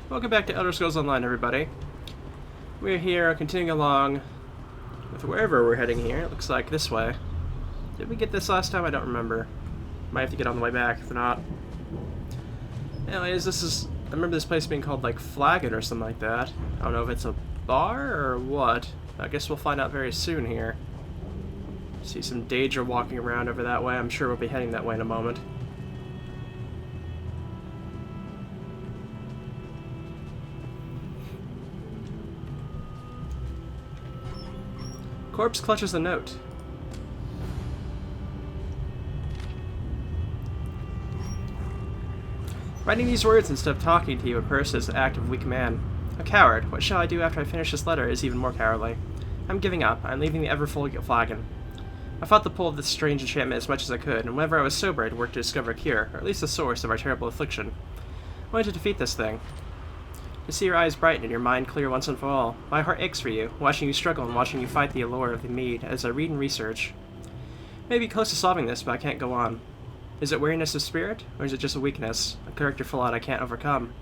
Welcome back to Elder Scrolls Online, everybody. We're here, continuing along with wherever we're heading here. It looks like this way. Did we get this last time? I don't remember. Might have to get on the way back, if not. Anyways, I remember this place being called, like, Flagon or something like that. I don't know if it's a bar or what. I guess we'll find out very soon here. See some Daedra walking around over that way. I'm sure we'll be heading that way in a moment. Corpse clutches a note. Writing these words instead of talking to you in person is the act of a weak man. A coward. What shall I do after I finish this letter is even more cowardly. I'm giving up. I'm leaving the ever-full flagon. I fought the pull of this strange enchantment as much as I could, and whenever I was sober I'd worked to discover a cure, or at least the source of our terrible affliction. I wanted to defeat this thing. To see your eyes brighten and your mind clear once and for all. My heart aches for you, watching you struggle and watching you fight the allure of the mead as I read and research. Maybe close to solving this, but I can't go on. Is it weariness of spirit, or is it just a weakness, a character flaw I can't overcome?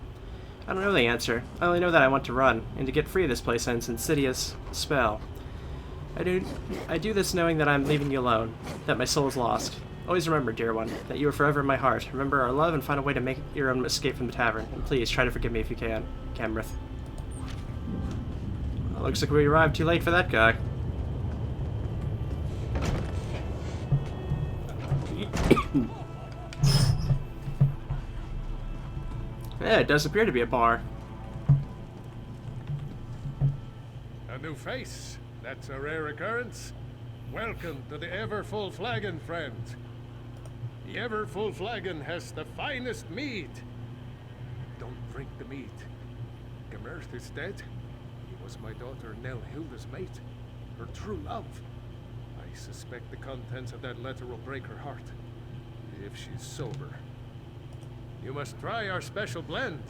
I don't know the answer. I only know that I want to run, and to get free of this place and its insidious spell. I do this knowing that I'm leaving you alone, that my soul is lost. Always remember, dear one, that you are forever in my heart. Remember our love and find a way to make your own escape from the tavern. And please, try to forgive me if you can. Camrith. Well, looks like we arrived too late for that guy. Yeah, it does appear to be a bar. A new face. That's a rare occurrence. Welcome to the Ever-Full Flagon, friend. The Ever-Full Flagon has the finest mead. Don't drink the mead. Gemerth is dead. He was my daughter Nelhilda's mate, her true love. I suspect the contents of that letter will break her heart, if she's sober. You must try our special blend.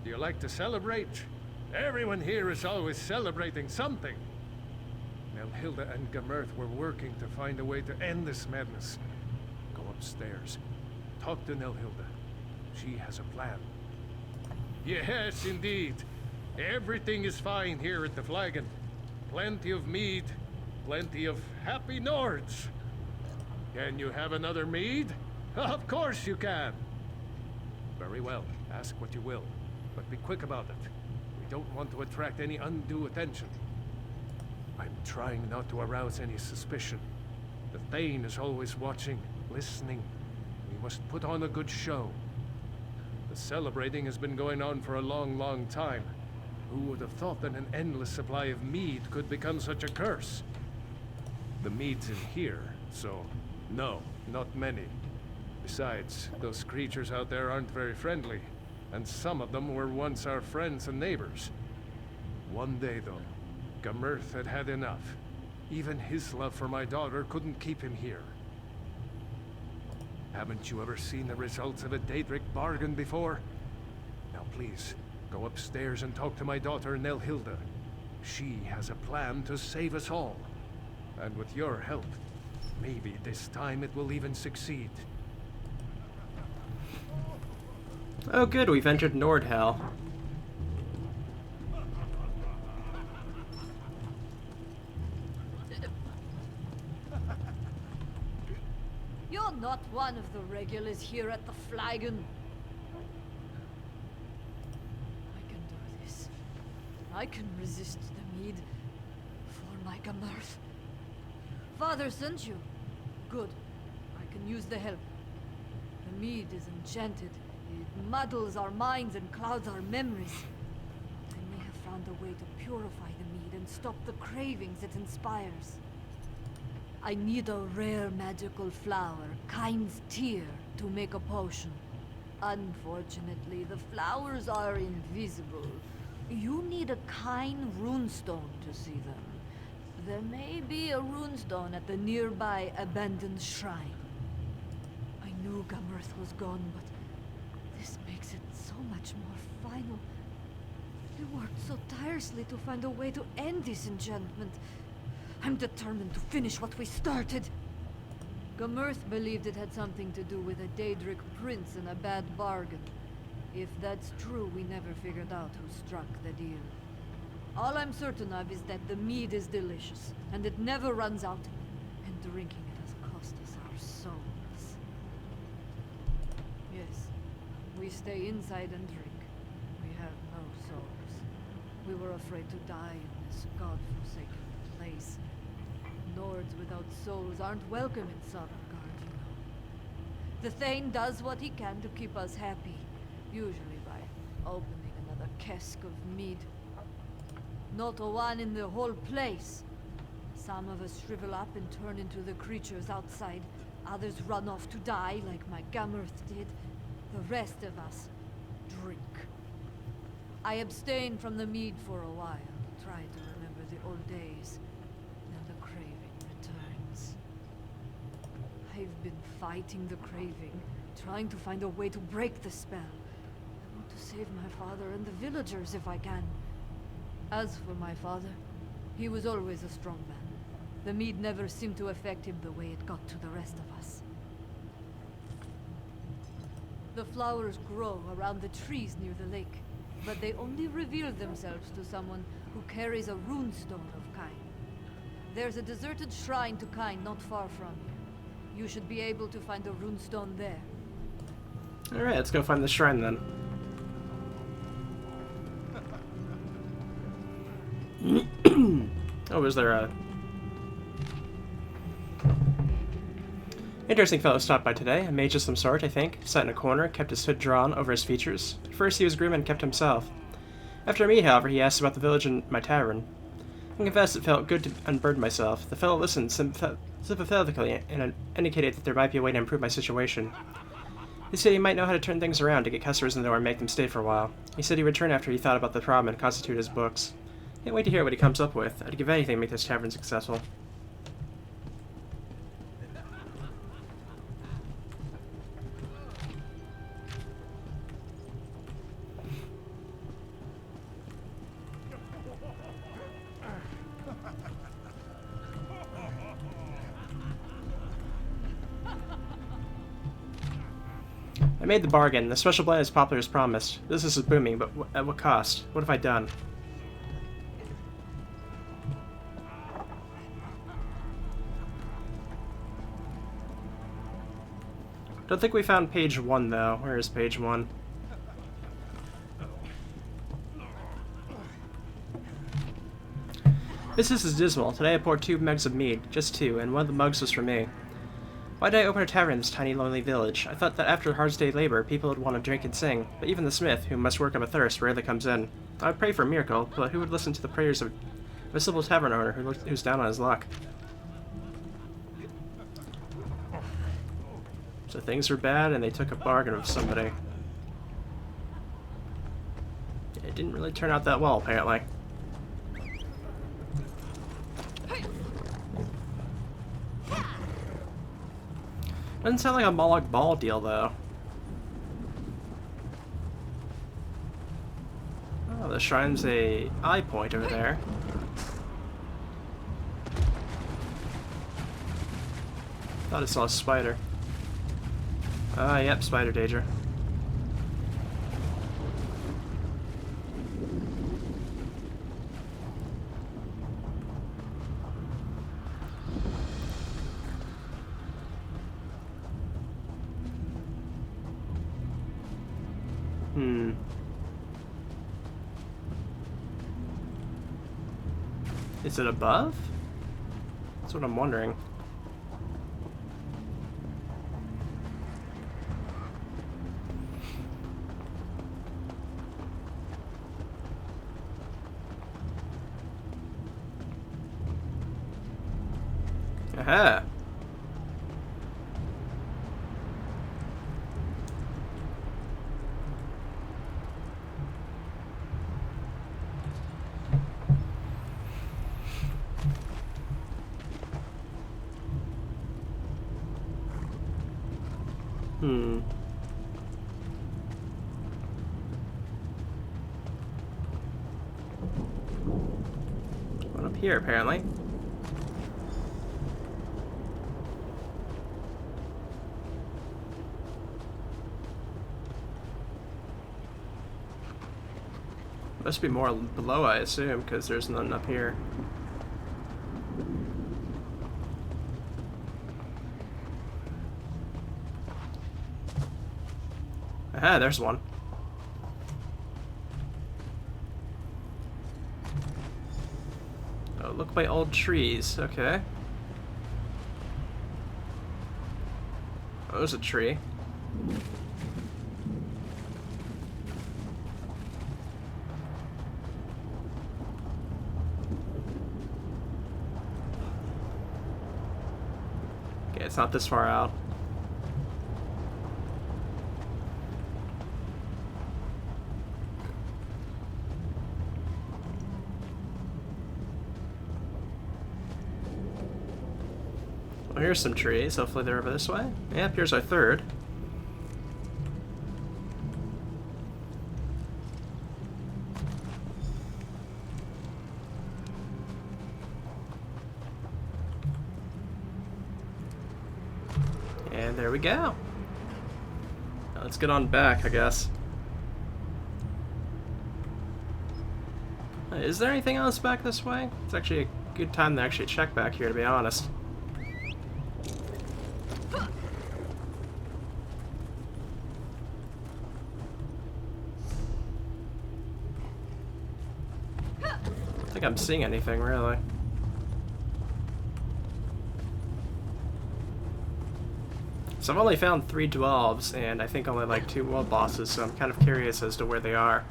Do you like to celebrate? Everyone here is always celebrating something. Nelhilda and Gemerth were working to find a way to end this madness. Go upstairs. Talk to Nelhilda. She has a plan. Yes, indeed. Everything is fine here at the Flagon. Plenty of mead, plenty of happy Nords. Can you have another mead? Of course you can. Very well. Ask what you will, but be quick about it. We don't want to attract any undue attention. I'm trying not to arouse any suspicion. The Thane is always watching, listening. We must put on a good show. The celebrating has been going on for a long, long time. Who would have thought that an endless supply of mead could become such a curse? The mead's in here, so no, not many. Besides, those creatures out there aren't very friendly, and some of them were once our friends and neighbors. One day, though, Gemerth had had enough. Even his love for my daughter couldn't keep him here. Haven't you ever seen the results of a Daedric bargain before? Now please, go upstairs and talk to my daughter Nelhilda. She has a plan to save us all. And with your help, maybe this time it will even succeed. Oh good, we've entered Nordhell. You're not one of the regulars here at the Flagon. I can do this. I can resist the mead for my Gemerth. Father sent you. Good. I can use the help. The mead is enchanted. It muddles our minds and clouds our memories. I may have found a way to purify the mead and stop the cravings it inspires. I need a rare magical flower, Kind's Tear, to make a potion. Unfortunately, the flowers are invisible. You need a Kind runestone to see them. There may be a runestone at the nearby abandoned shrine. I knew Gemerth was gone, but this makes it so much more final. We worked so tirelessly to find a way to end this enchantment. I'm determined to finish what we started. Gemerth believed it had something to do with a Daedric prince and a bad bargain. If that's true, we never figured out who struck the deal. All I'm certain of is that the mead is delicious, and it never runs out, and drinking it has cost us our souls. Yes, we stay inside and drink. We have no souls. We were afraid to die in this god-forsaken place. Nords without souls aren't welcome in Sovngarde, you know. The Thane does what he can to keep us happy, usually by opening another cask of mead. Not a one in the whole place. Some of us shrivel up and turn into the creatures outside. Others run off to die, like my Gammerth did. The rest of us drink. I abstained from the mead for a while, tried to remember the old days. Then the craving returns. I've been fighting the craving, trying to find a way to break the spell. I want to save my father and the villagers if I can. As for my father, he was always a strong man. The mead never seemed to affect him the way it got to the rest of us. The flowers grow around the trees near the lake, but they only reveal themselves to someone who carries a runestone of Kain. There's a deserted shrine to Kain not far from you. You should be able to find a runestone there. Alright, let's go find the shrine then. Oh, was there a... Interesting fellow stopped by today, a mage of some sort, I think. Sat in a corner, kept his hood drawn over his features. At first he was grim and kept himself. After me, however, he asked about the village and my tavern. I confess it felt good to unburden myself. The fellow listened sympathetically and indicated that there might be a way to improve my situation. He said he might know how to turn things around to get customers in the door and make them stay for a while. He said he would return after he thought about the problem and constitute his books. Can't wait to hear what he comes up with. I'd give anything to make this tavern successful. I made the bargain. The special blend is popular as promised. Business is booming, but at what cost? What have I done? Don't think we found page 1, though. Where is page 1? Business is dismal. Today I poured 2 mugs of mead. Just 2, and one of the mugs was for me. Why did I open a tavern in this tiny, lonely village? I thought that after a hard day's labor, people would want to drink and sing, but even the smith, who must work up a thirst, rarely comes in. I would pray for a miracle, but who would listen to the prayers of a simple tavern owner who's down on his luck? So things were bad, and they took a bargain with somebody. It didn't really turn out that well, apparently. Doesn't sound like a Moloch Ball deal, though. Oh, the shrine's a eye point over there. Thought I saw a spider. Ah, yep, spider danger. Is it above? That's what I'm wondering. Aha! One up here, apparently. Must be more below, I assume, because there's none up here. Ah, there's one. Oh, look by old trees. Okay. Oh, there's a tree. Okay, it's not this far out. Well, here's some trees. Hopefully they're over this way. Yep, here's our third. And there we go. Now let's get on back, I guess. Is there anything else back this way? It's actually a good time to actually check back here, to be honest. I don't think I'm seeing anything, really. So I've only found 3 dwarves, and I think only like 2 world bosses, so I'm kind of curious as to where they are.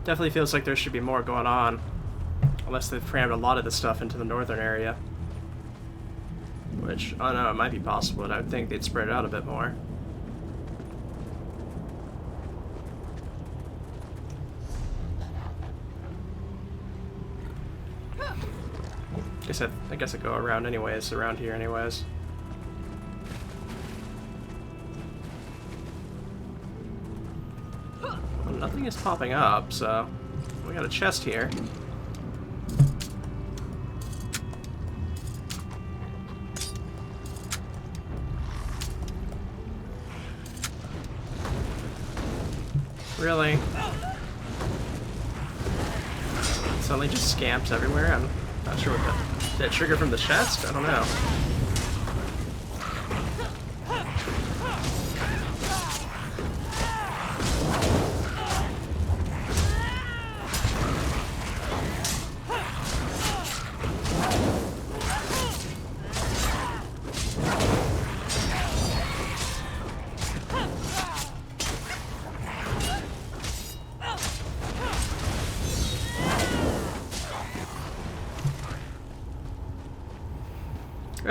Definitely feels like there should be more going on, unless they've crammed a lot of the stuff into the northern area. Which, I don't know, it might be possible, but I would think they'd spread it out a bit more. I guess I go around anyways, around here anyways. Well, nothing is popping up, so we got a chest here. Really? Suddenly just scamps everywhere? I'm not sure what that trigger from the chest? I don't know.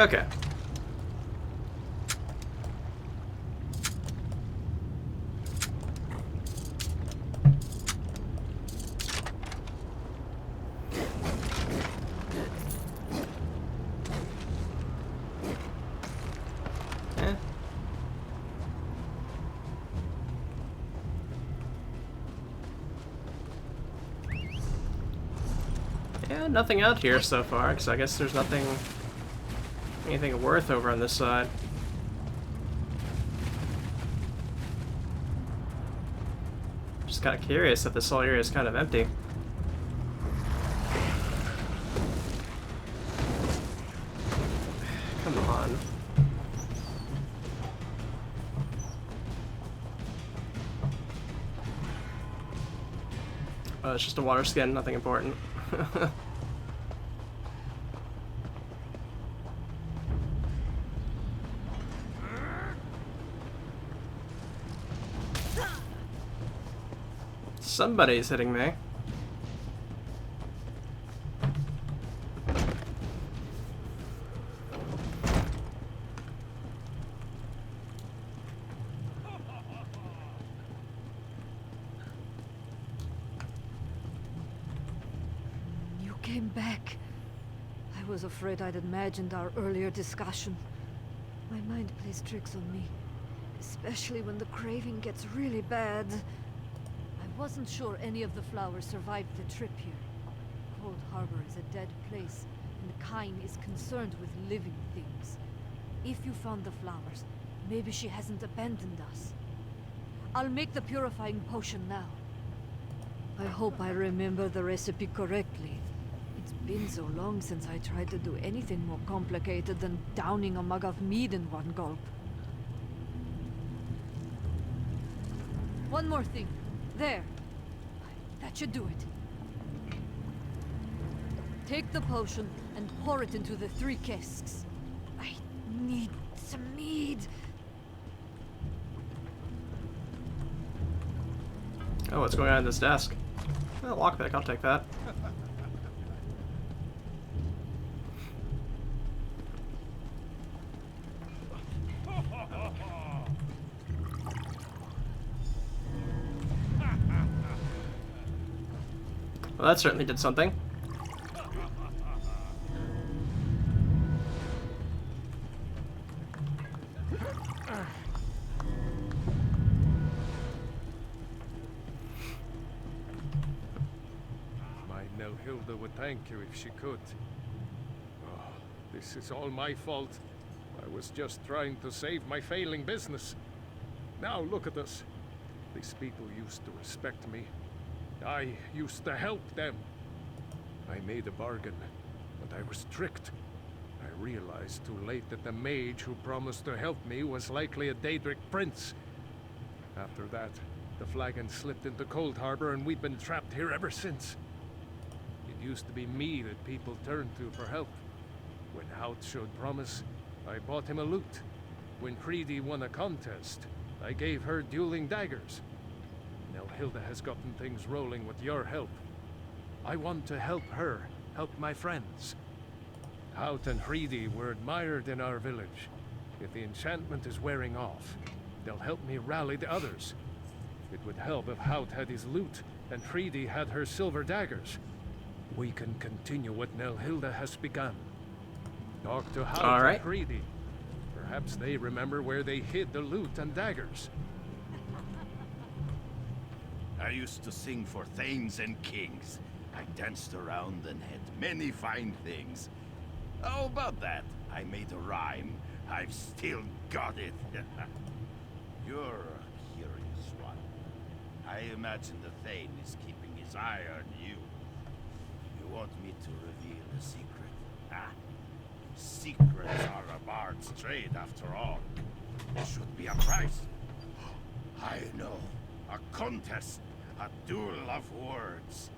Okay. Yeah, nothing out here so far, because I guess there's anything worth over on this side. Just kind of curious if this whole area is kind of empty. Come on. Oh, it's just a water skin, nothing important. Somebody's hitting me. You came back. I was afraid I'd imagined our earlier discussion. My mind plays tricks on me, especially when the craving gets really bad. I wasn't sure any of the flowers survived the trip here. Cold Harbor is a dead place, and Kine is concerned with living things. If you found the flowers, maybe she hasn't abandoned us. I'll make the purifying potion now. I hope I remember the recipe correctly. It's been so long since I tried to do anything more complicated than downing a mug of mead in one gulp. One more thing. There. That should do it. Take the potion and pour it into the 3 casks. I need some mead. Oh, what's going on this desk? Oh, lockpick, I'll take that. Well, that certainly did something. Hilda would thank you if she could. Oh, this is all my fault. I was just trying to save my failing business. Now look at us. These people used to respect me. I used to help them. I made a bargain, but I was tricked. I realized too late that the mage who promised to help me was likely a Daedric prince. After that, the flagon slipped into Cold Harbor and we've been trapped here ever since. It used to be me that people turned to for help. When Hout showed promise, I bought him a lute. When Creedy won a contest, I gave her dueling daggers. Now Hilda has gotten things rolling with your help. I want to help her, help my friends. Hout and Creedy were admired in our village. If the enchantment is wearing off, they'll help me rally the others. It would help if Hout had his lute and Creedy had her silver daggers. We can continue what Nelhilda has begun. Talk to Hout and Creedy. Perhaps they remember where they hid the lute and daggers. I used to sing for thanes and kings. I danced around and had many fine things. How about that? I made a rhyme. I've still got it. You're a curious one. I imagine the thane is keeping his eye on you. You want me to reveal a secret? Ah, secrets are a bard's trade after all. There should be a prize. I know. A contest. A duel of words.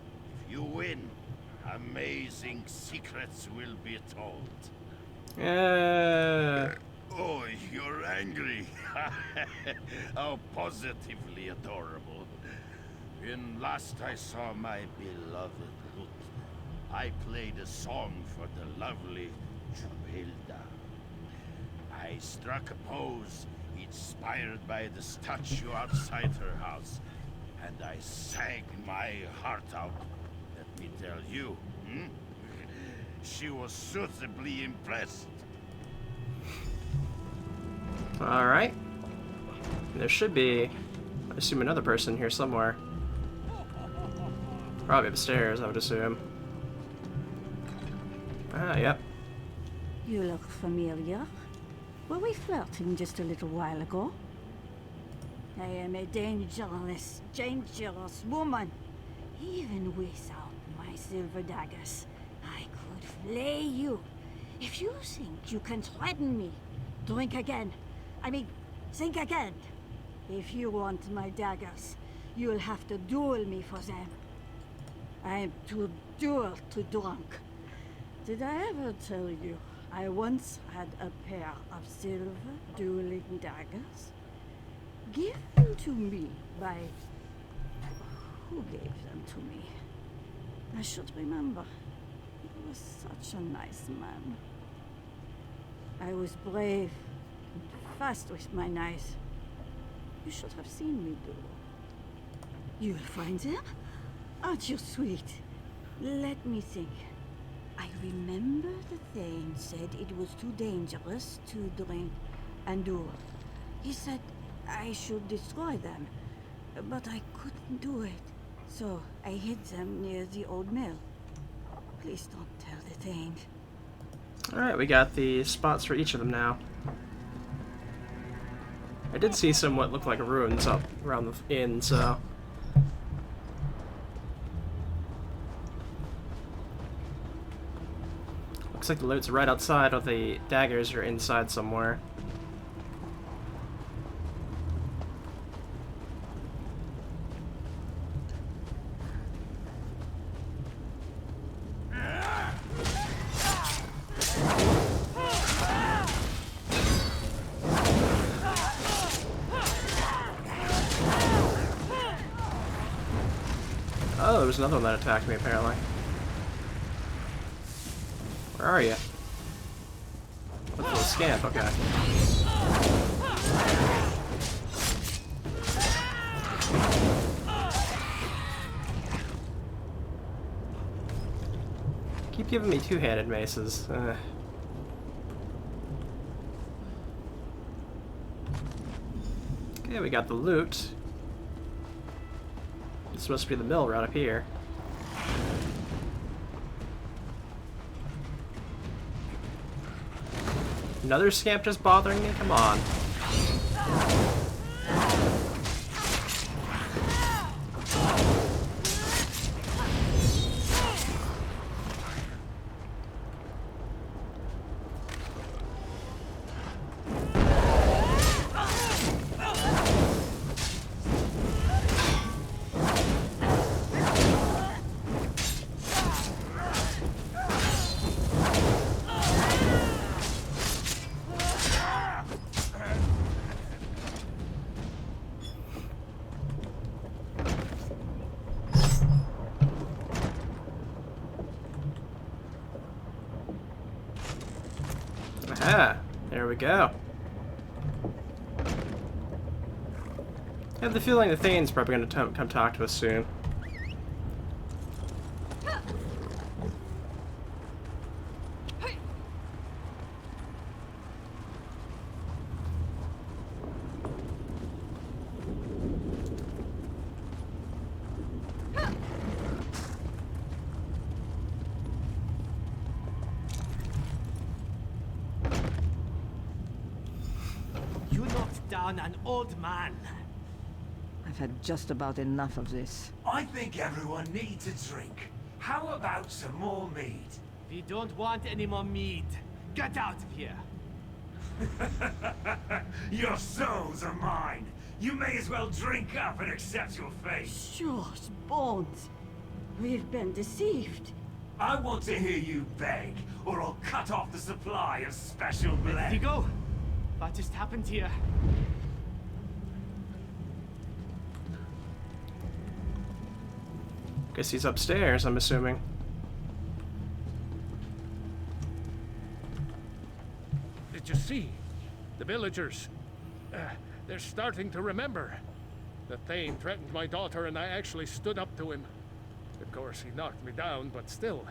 If you win, amazing secrets will be told. Oh, you're angry. How positively adorable. When last I saw my beloved lute, I played a song for the lovely Hilda. I struck a pose inspired by the statue outside her house, and I sang my heart out. Let me tell you, she was suitably impressed. Alright. There should be, I assume, another person here somewhere. Probably upstairs, I would assume. Ah, yep. You look familiar. Were we flirting just a little while ago? I am a dangerous, dangerous woman. Even without my silver daggers, I could flay you. If you think you can threaten me, drink again. Think again. If you want my daggers, you'll have to duel me for them. I'm too duel too drunk. Did I ever tell you I once had a pair of silver dueling daggers? Given to me by... Who gave them to me? I should remember. He was such a nice man. I was brave and fast with my knives. You should have seen me do. You'll find them? Aren't you sweet? Let me think. I remember the Thane said it was too dangerous to drink and duel. He said I should destroy them, but I couldn't do it. So I hid them near the old mill. Please don't tell the Thane. Alright, we got the spots for each of them now. I did see some what looked like ruins up around the inn, so... Looks like the loot's right outside, or the daggers are inside somewhere. Oh, there was another one that attacked me, apparently. Where are you? What's a little scamp? Okay. Keep giving me two-handed maces. Okay, we got the loot. This must be the mill right up here. Another scamp just bothering me? Come on. Ah, there we go. I have the feeling the Thane's probably going to come talk to us soon. Down an old man. I've had just about enough of this. I think everyone needs a drink. How about some more mead? We don't want any more mead. Get out of here. Your souls are mine. You may as well drink up and accept your fate. Shush, Bones. We've been deceived. I want to hear you beg, or I'll cut off the supply of special blend. Digo, what just happened here? Guess he's upstairs, I'm assuming. Did you see? The villagers. They're starting to remember. The Thane threatened my daughter and I actually stood up to him. Of course, he knocked me down, but still.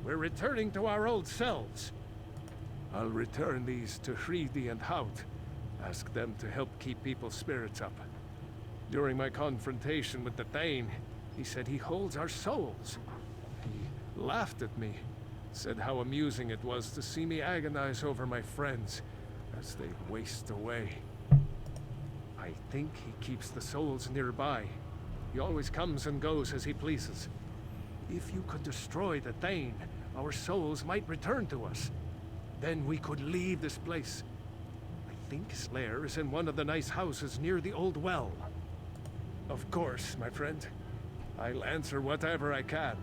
We're returning to our old selves. I'll return these to Hridi and Hout. Ask them to help keep people's spirits up. During my confrontation with the Thane, he said he holds our souls. He laughed at me, said how amusing it was to see me agonize over my friends as they waste away. I think he keeps the souls nearby. He always comes and goes as he pleases. If you could destroy the Thane, our souls might return to us. Then we could leave this place. I think his lair is in one of the nice houses near the old well. Of course, my friend. I'll answer whatever I can.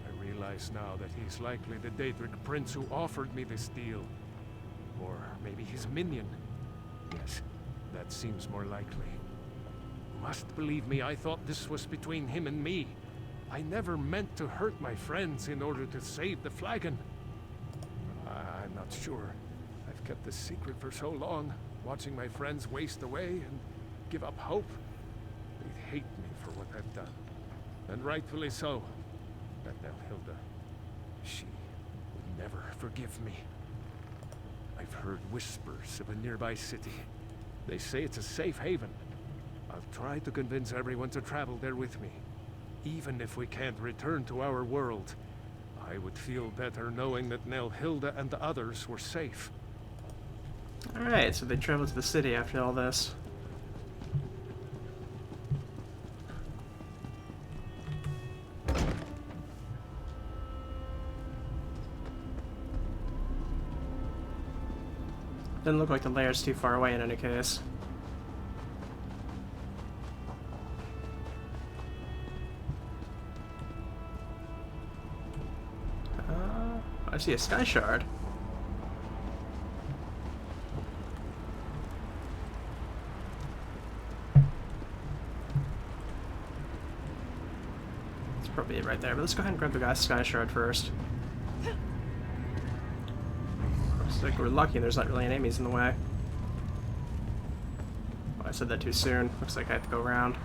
I realize now that he's likely the Daedric prince who offered me this deal. Or maybe his minion. Yes, that seems more likely. You must believe me, I thought this was between him and me. I never meant to hurt my friends in order to save the flagon. I'm not sure. I've kept this secret for so long, watching my friends waste away and give up hope. They'd hate me for what I've done. And rightfully so. That Nelhilda, she would never forgive me. I've heard whispers of a nearby city. They say it's a safe haven. I'll try to convince everyone to travel there with me. Even if we can't return to our world, I would feel better knowing that Nelhilda and the others were safe. Alright, so they traveled to the city after all this. Doesn't look like the lair's too far away in any case. I see a sky shard. That's probably it right there, but let's go ahead and grab the sky shard first. Looks like we're lucky and there's not really any enemies in the way. Oh, I said that too soon. Looks like I have to go around.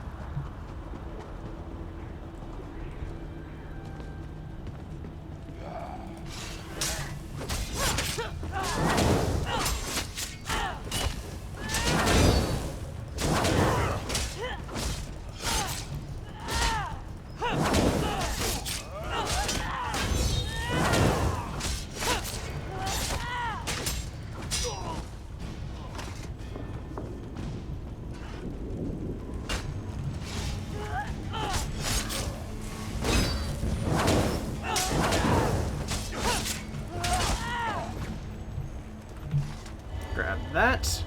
Grab that.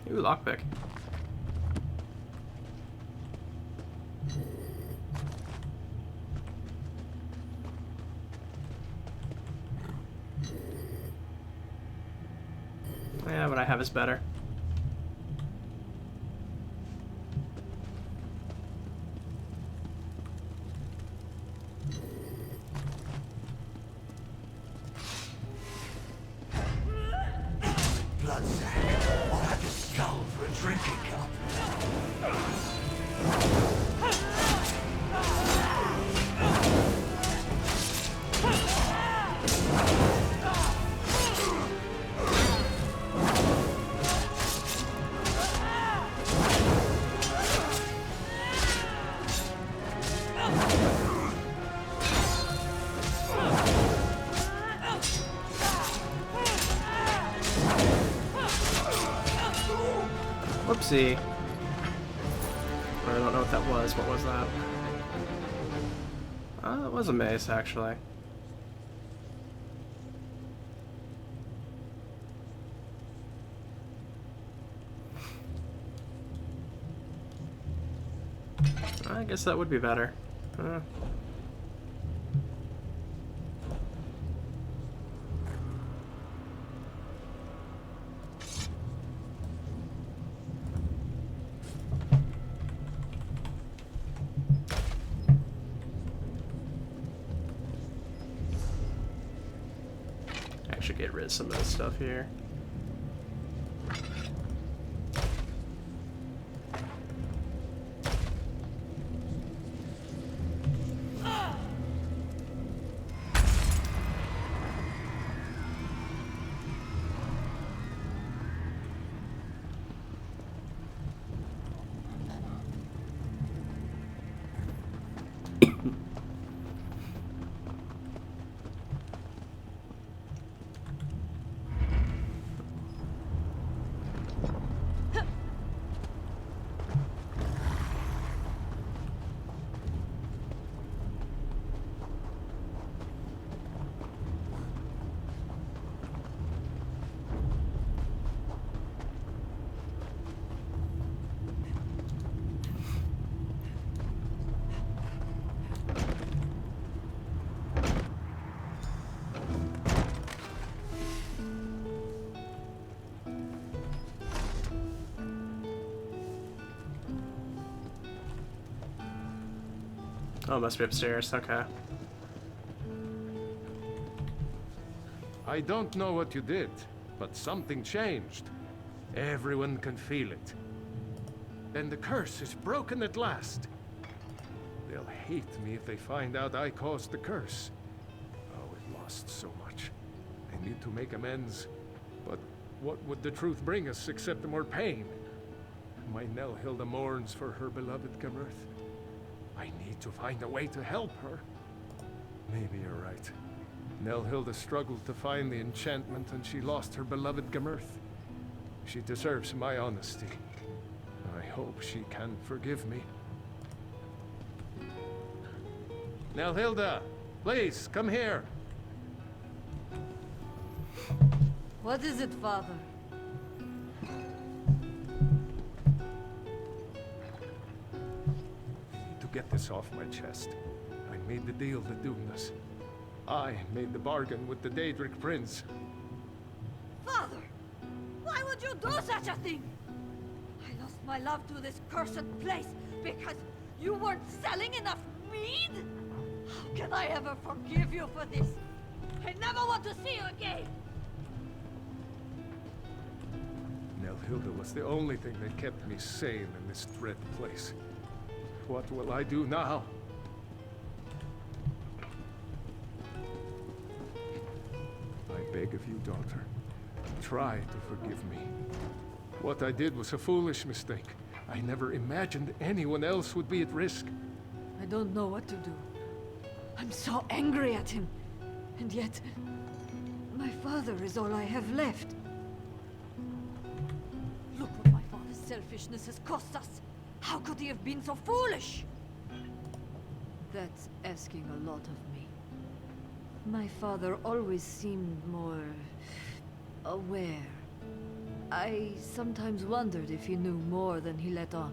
Ooh, lockpick. Yeah, what I have is better. Bloodsack. I'll have your skull for a drinking cup. Whoopsie. I don't know what that was. What was that? It was a mace, actually. I guess that would be better. I should get rid of some of this stuff here. Oh, it must be upstairs. Okay. I don't know what you did, but something changed. Everyone can feel it. Then the curse is broken at last. They'll hate me if they find out I caused the curse. Oh, we've lost so much. I need to make amends. But what would the truth bring us except more pain? My Nelhilda mourns for her beloved Gamurth. I need to find a way to help her. Maybe you're right. Nelhilda struggled to find the enchantment and she lost her beloved Gamurth. She deserves my honesty. I hope she can forgive me. Nelhilda, please, come here. What is it, Father? I need to get this off my chest. I made the deal to do this. I made the bargain with the Daedric Prince. Father! Why would you do such a thing? I lost my love to this cursed place because you weren't selling enough mead? How can I ever forgive you for this? I never want to see you again! Nelhilda was the only thing that kept me sane in this dread place. What will I do now? I beg of you, daughter, try to forgive me. What I did was a foolish mistake. I never imagined anyone else would be at risk. I don't know what to do. I'm so angry at him. And yet, my father is all I have left. Look what my father's selfishness has cost us. How could he have been so foolish? That's asking a lot of me. My father always seemed more aware. I sometimes wondered if he knew more than he let on.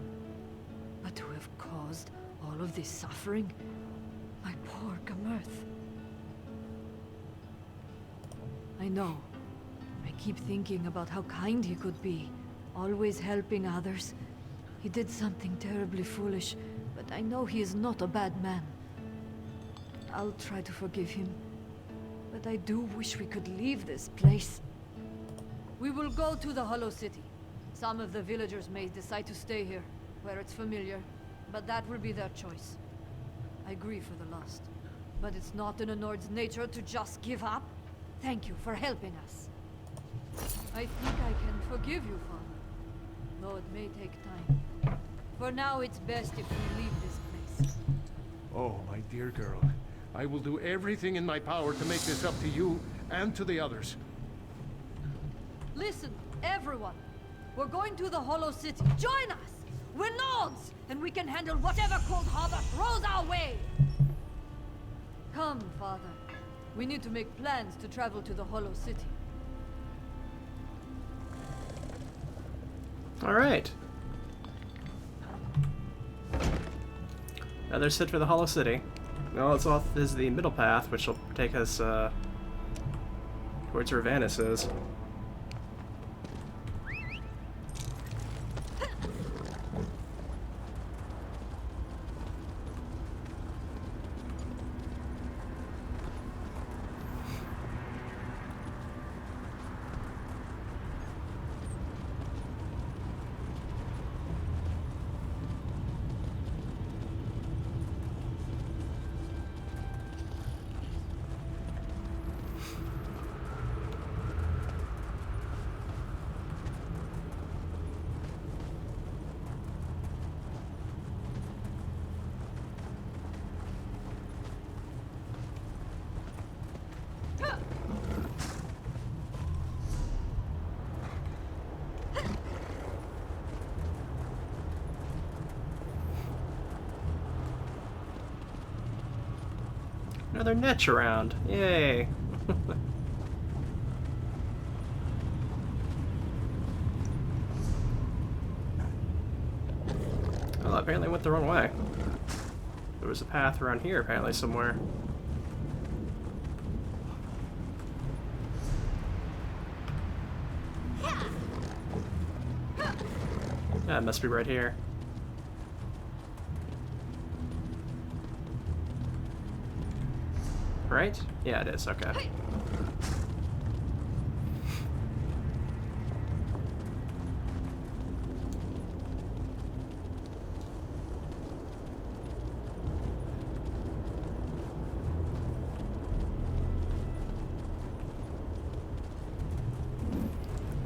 But to have caused all of this suffering? My poor Gamurth. I know. I keep thinking about how kind he could be, always helping others. He did something terribly foolish, but I know he is not a bad man. I'll try to forgive him, but I do wish we could leave this place. We will go to the Hollow City. Some of the villagers may decide to stay here, where it's familiar, but that will be their choice. I grieve for the lost, but it's not in a Nord's nature to just give up. Thank you for helping us. I think I can forgive you, Father, though it may take time. For now, it's best if we leave this place. Oh, my dear girl. I will do everything in my power to make this up to you and to the others. Listen, everyone. We're going to the Hollow City. Join us! We're Nords, and we can handle whatever Cold Harbor throws our way! Come, Father. We need to make plans to travel to the Hollow City. Alright. Another sit for the Hollow City. Well, it's off is the middle path, which will take us towards where Vanis is. Another niche around. Yay. Well, apparently I went the wrong way. There was a path around here, apparently, somewhere. Yeah, it must be right here. Right? Yeah, it is. Okay.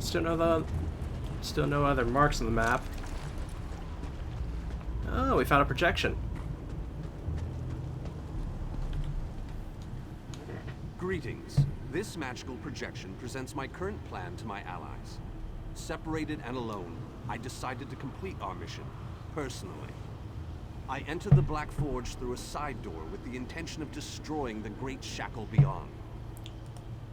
Still no other marks on the map. Oh, we found a projection. Greetings. This magical projection presents my current plan to my allies. Separated and alone, I decided to complete our mission, personally. I entered the Black Forge through a side door with the intention of destroying the Great Shackle beyond.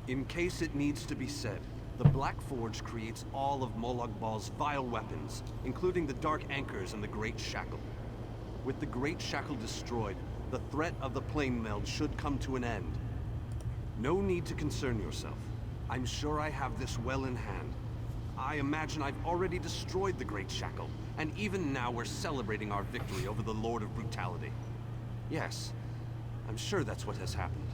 In case it needs to be said, the Black Forge creates all of Molag Bal's vile weapons, including the Dark Anchors and the Great Shackle. With the Great Shackle destroyed, the threat of the plane meld should come to an end. No need to concern yourself. I'm sure I have this well in hand. I imagine I've already destroyed the Great Shackle, and even now we're celebrating our victory over the Lord of Brutality. Yes, I'm sure that's what has happened.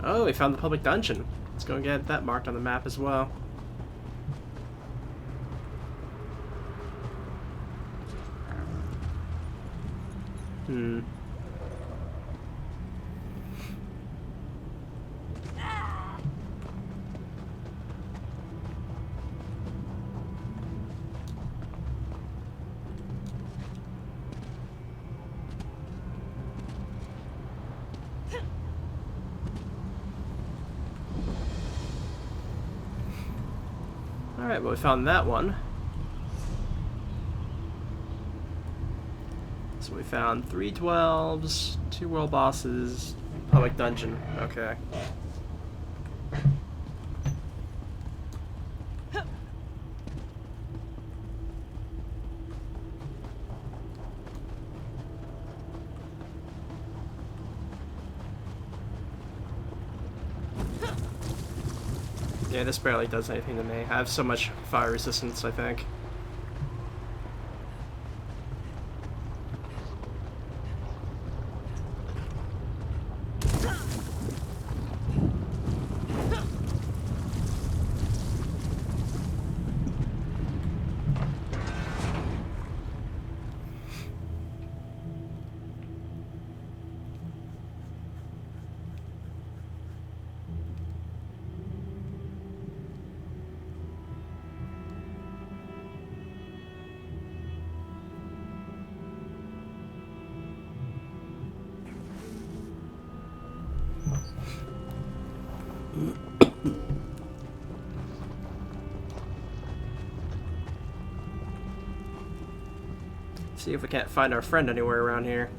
Oh, we found the public dungeon. Let's go and get that marked on the map as well. Alright, well we found that one. So we found 3 12s, 2 world bosses, public dungeon. Okay. Yeah, this barely does anything to me. I have so much fire resistance, I think. See if we can't find our friend anywhere around here.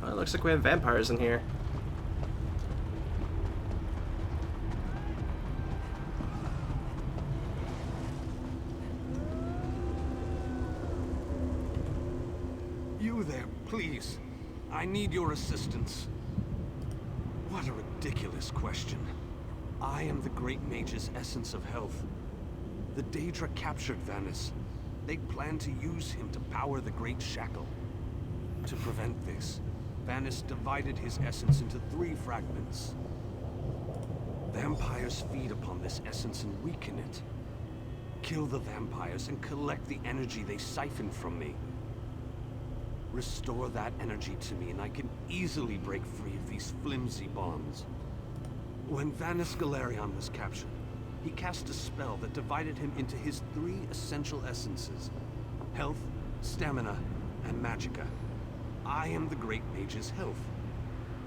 Oh, it looks like we have vampires in here. You there, please. I need your assistance. What a ridiculous question. I am the Great Mage's essence of health. The Daedra captured Vanis. They plan to use him to power the Great Shackle. To prevent this, Vanis divided his essence into 3 fragments. Vampires feed upon this essence and weaken it. Kill the vampires and collect the energy they siphon from me. Restore that energy to me and I can easily break free of these flimsy bonds. When Vanis Galerion was captured, he cast a spell that divided him into his 3 essential essences: health, stamina, and magicka. I am the Great Mage's health.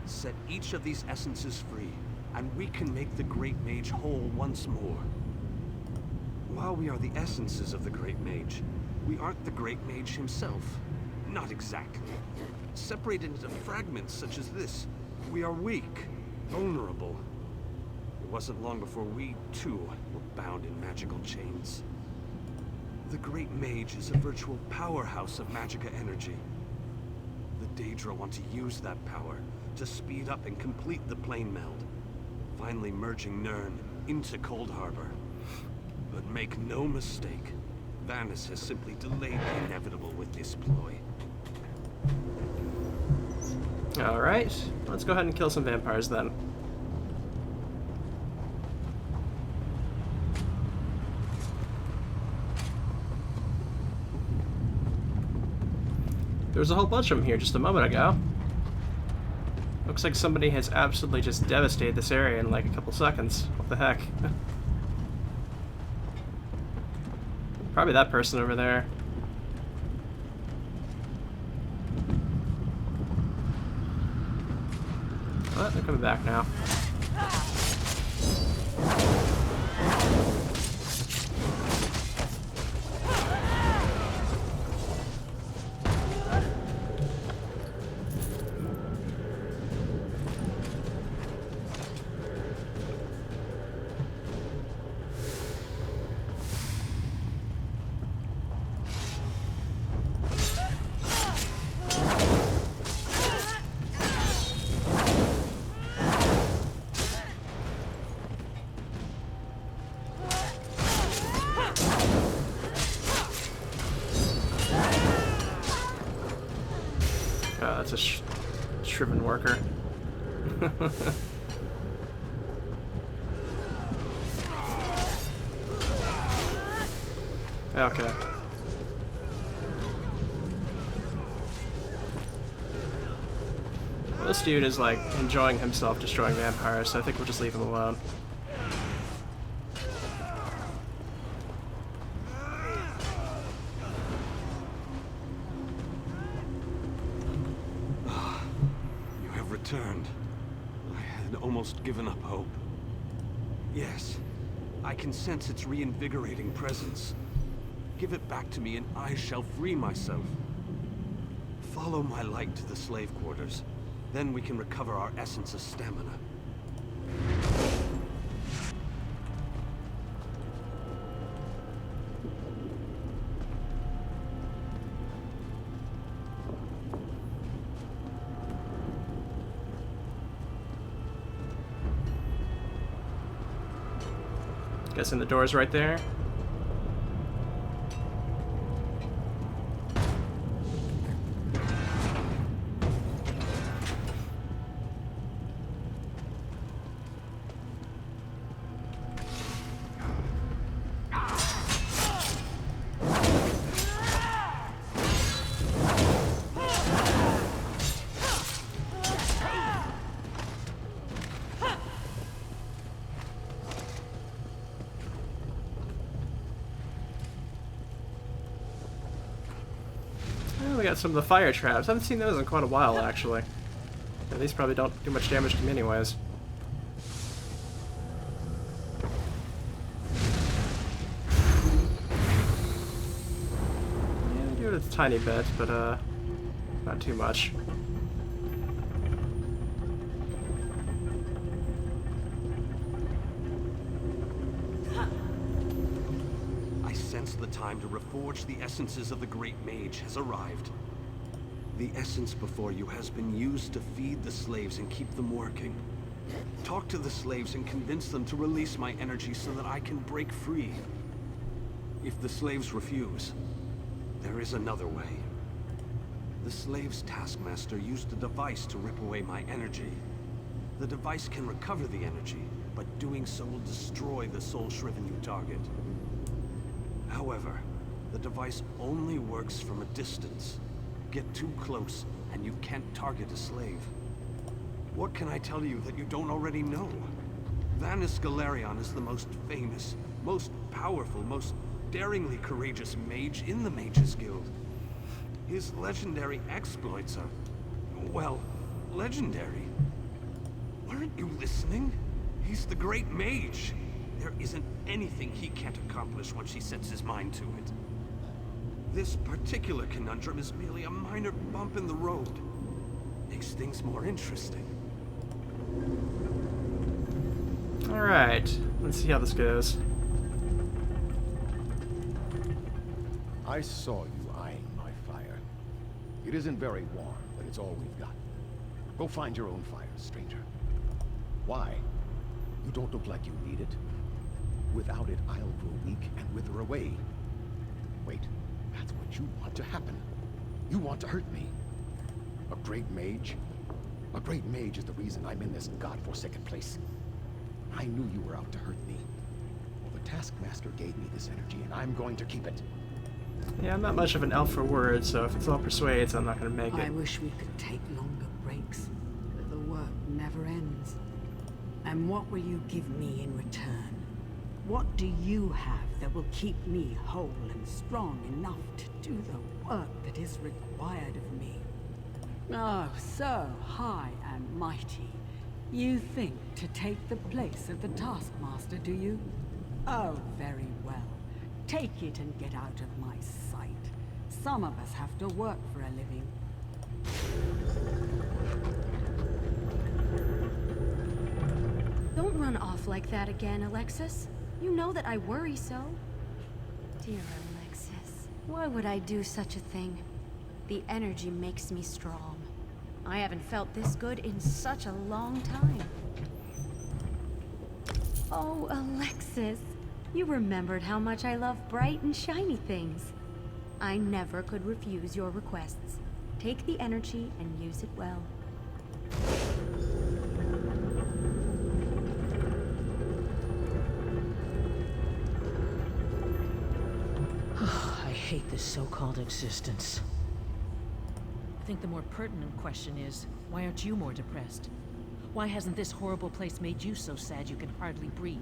Set each of these essences free, and we can make the Great Mage whole once more. While we are the essences of the Great Mage, we aren't the Great Mage himself. Not exactly. Separated into fragments such as this, we are weak, vulnerable. It wasn't long before we, too, were bound in magical chains. The Great Mage is a virtual powerhouse of magicka energy. The Daedra want to use that power to speed up and complete the plane meld, finally merging Nirn into Cold Harbor. But make no mistake, Vanis has simply delayed the inevitable with this ploy. Alright, let's go ahead and kill some vampires then. There was a whole bunch of them here just a moment ago. Looks like somebody has absolutely just devastated this area in like a couple seconds. What the heck? Probably that person over there. Oh, they're coming back now. Oh, that's a shriven worker. Okay. Well, this dude is like enjoying himself destroying vampires, so I think we'll just leave him alone. Returned. I had almost given up hope. Yes, I can sense its reinvigorating presence. Give it back to me and I shall free myself. Follow my light to the slave quarters. Then we can recover our essence of stamina. Guessing the door's right there. We got some of the fire traps. I haven't seen those in quite a while, actually. And these probably don't do much damage to me anyways. Yeah, we do it a tiny bit, but not too much. The time to reforge the essences of the Great Mage has arrived. The essence before you has been used to feed the slaves and keep them working. Talk to the slaves and convince them to release my energy so that I can break free. If the slaves refuse, there is another way. The slaves' taskmaster used a device to rip away my energy. The device can recover the energy, but doing so will destroy the soul-shriven you target. However, the device only works from a distance. Get too close, and you can't target a slave. What can I tell you that you don't already know? Vanus Galerion is the most famous, most powerful, most daringly courageous mage in the Mages Guild. His legendary exploits are, well, legendary. Aren't you listening? He's the Great Mage. There isn't anything he can't accomplish once he sets his mind to it. This particular conundrum is merely a minor bump in the road. Makes things more interesting. Alright, let's see how this goes. I saw you eyeing my fire. It isn't very warm, but it's all we've got. Go find your own fire, stranger. Why? You don't look like you need it. Without it, I'll grow weak and wither away. Wait, that's what you want to happen. You want to hurt me. A great mage? A great mage is the reason I'm in this godforsaken place. I knew you were out to hurt me. Well, the taskmaster gave me this energy, and I'm going to keep it. Yeah, I'm not much of an elf for words, so if it's all persuades, I'm not gonna make it. I wish we could take longer breaks, but the work never ends. And what will you give me in return? What do you have that will keep me whole and strong enough to do the work that is required of me? Oh, so high and mighty. You think to take the place of the Taskmaster, do you? Oh, very well. Take it and get out of my sight. Some of us have to work for a living. Don't run off like that again, Alexis. You know that I worry so. Dear Alexis, why would I do such a thing? The energy makes me strong. I haven't felt this good in such a long time. Oh, Alexis, you remembered how much I love bright and shiny things. I never could refuse your requests. Take the energy and use it well. I hate this so-called existence. I think the more pertinent question is, why aren't you more depressed? Why hasn't this horrible place made you so sad you can hardly breathe?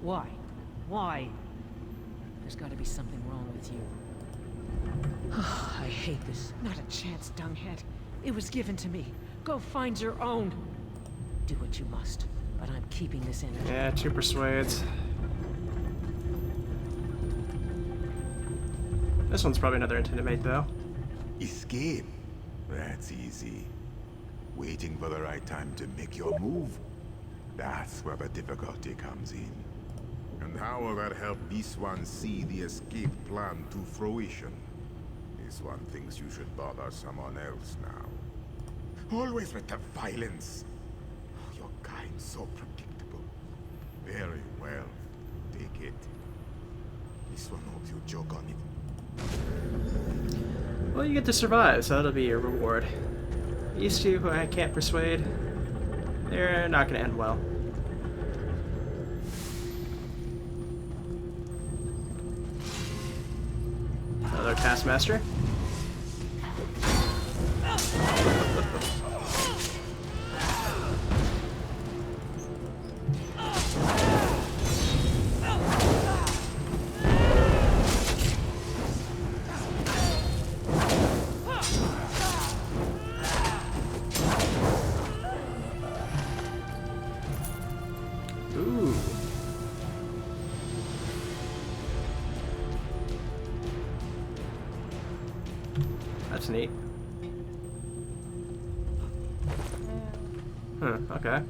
Why? Why? There's gotta be something wrong with you. I hate this. Not a chance, dunghead. It was given to me. Go find your own. Do what you must, but I'm keeping this energy. Yeah, 2 persuades. This one's probably another intimidate, though. Escape? That's easy. Waiting for the right time to make your move. That's where the difficulty comes in. And how will that help this one see the escape plan to fruition? This one thinks you should bother someone else now. Always with the violence. Your kind's so predictable. Very well. Take it. This one hopes you joke on it. Well, you get to survive, so that'll be your reward. These two who I can't persuade, they're not going to end well. Another Taskmaster. Ooh. That's neat. Huh, okay. I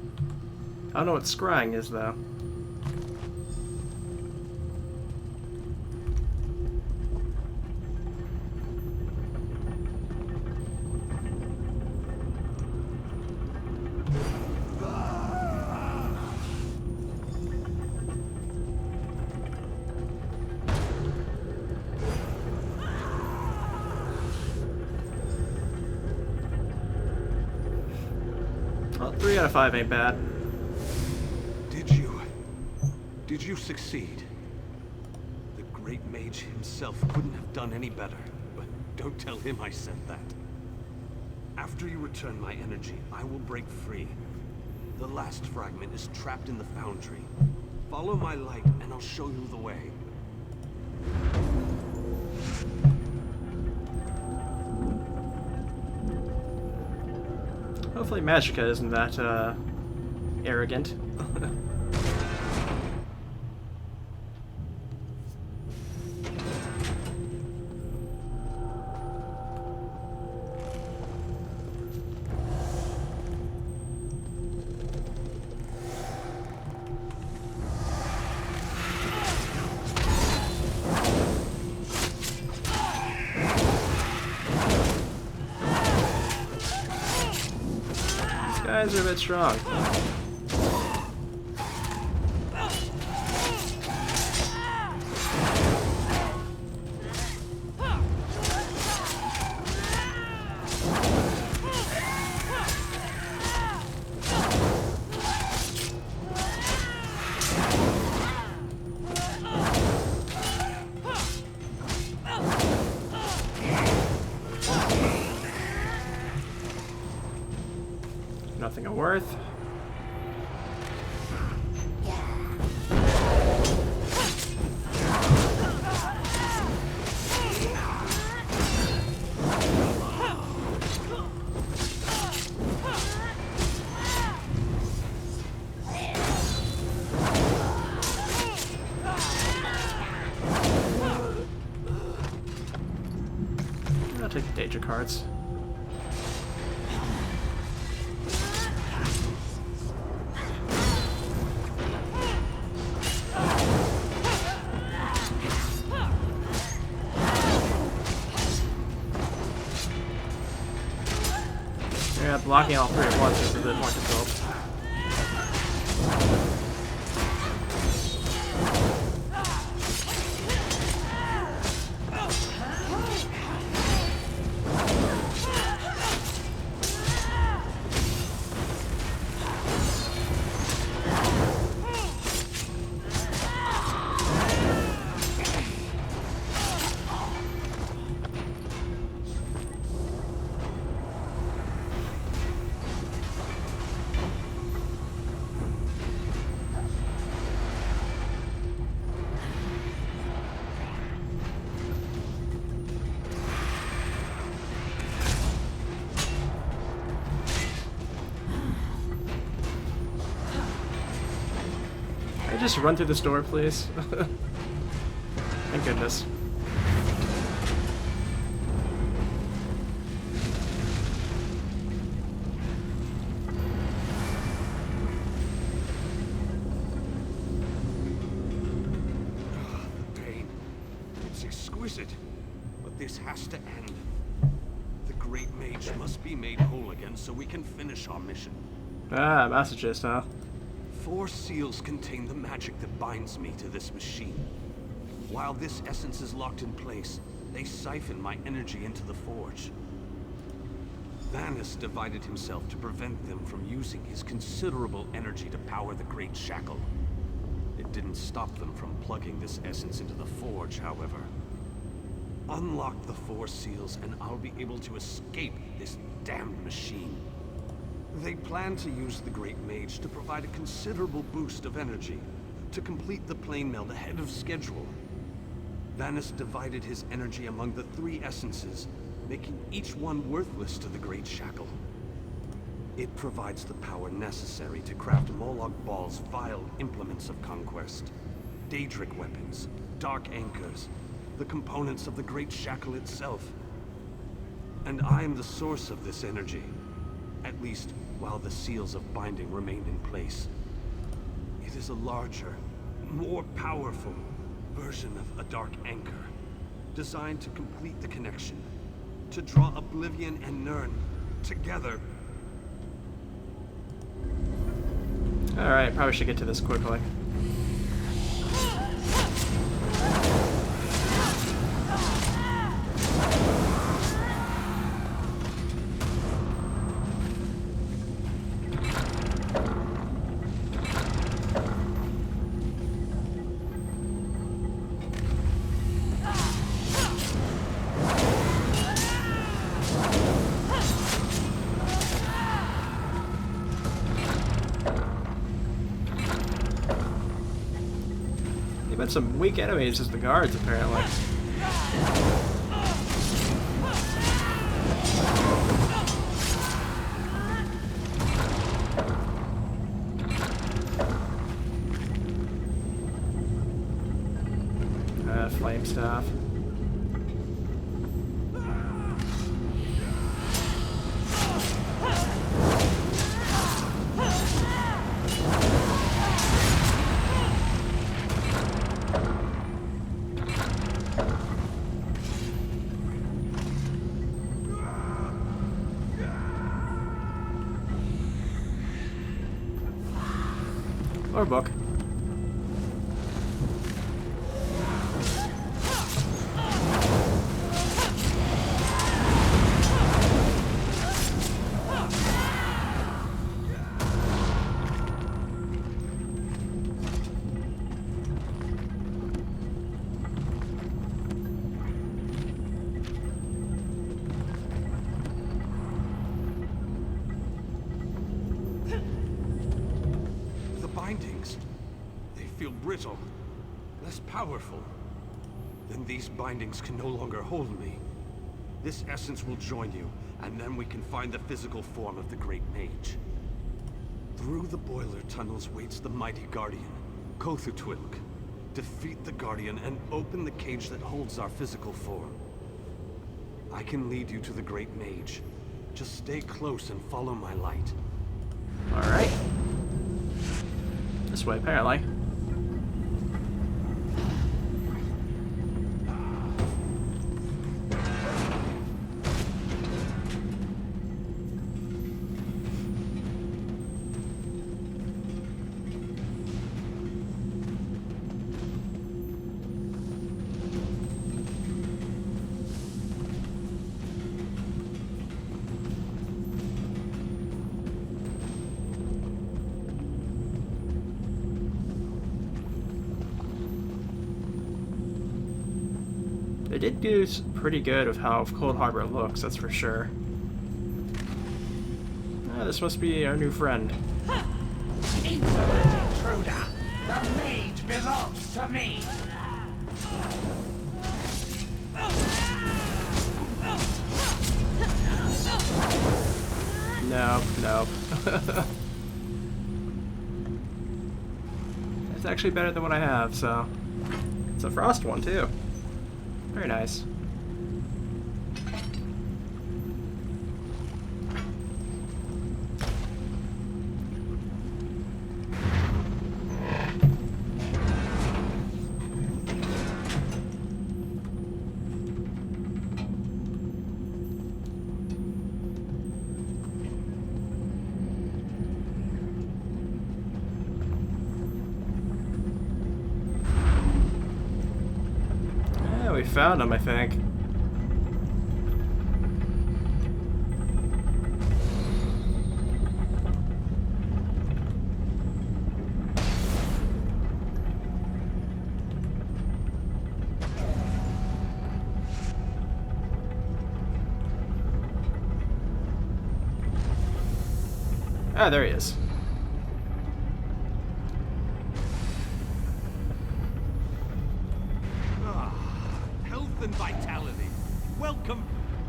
don't know what scrying is, though. Well, 3 out of 5 ain't bad. Did you succeed? The great mage himself couldn't have done any better, but don't tell him I said that. After you return my energy, I will break free. The last fragment is trapped in the foundry. Follow my light, and I'll show you the way. Hopefully Magica isn't that, arrogant. Guys are a bit strong. Nothing of worth. I'll take the danger cards. Yeah, blocking all three at once is a bit more difficult. Can I just run through this door, please? Thank goodness. The pain. It's exquisite. But this has to end. The Great Mage must be made whole again so we can finish our mission. Ah, masochist, huh? 4 seals contain the magic that binds me to this machine. While this essence is locked in place, they siphon my energy into the forge. Vanus divided himself to prevent them from using his considerable energy to power the Great Shackle. It didn't stop them from plugging this essence into the forge, however. Unlock the 4 seals and I'll be able to escape this damned machine. They plan to use the Great Mage to provide a considerable boost of energy to complete the plane meld ahead of schedule. Vanus divided his energy among the 3 essences, making each one worthless to the Great Shackle. It provides the power necessary to craft Moloch Baal's vile implements of conquest, Daedric weapons, dark anchors, the components of the Great Shackle itself. And I am the source of this energy, at least while the seals of binding remain in place. It is a larger, more powerful version of a dark anchor, designed to complete the connection, to draw Oblivion and Nirn together. Alright, probably should get to this quickly. They've had some weak enemies as the guards, apparently. Flame staff. Or book. bindings. They feel brittle, less powerful. Then these bindings can no longer hold me. This essence will join you, and then we can find the physical form of the Great Mage. Through the boiler tunnels waits the mighty Guardian, Kothutwilk. Defeat the Guardian and open the cage that holds our physical form. I can lead you to the Great Mage. Just stay close and follow my light. Alright. This way, apparently. They did do pretty good with how Cold Harbor looks, that's for sure. Ah, this must be our new friend. Insolent intruder! The mage belongs to me! Nope, nope. It's actually better than what I have, so... It's a frost one, too. Very nice. We found him, I think. Ah, there he is. And vitality. Welcome.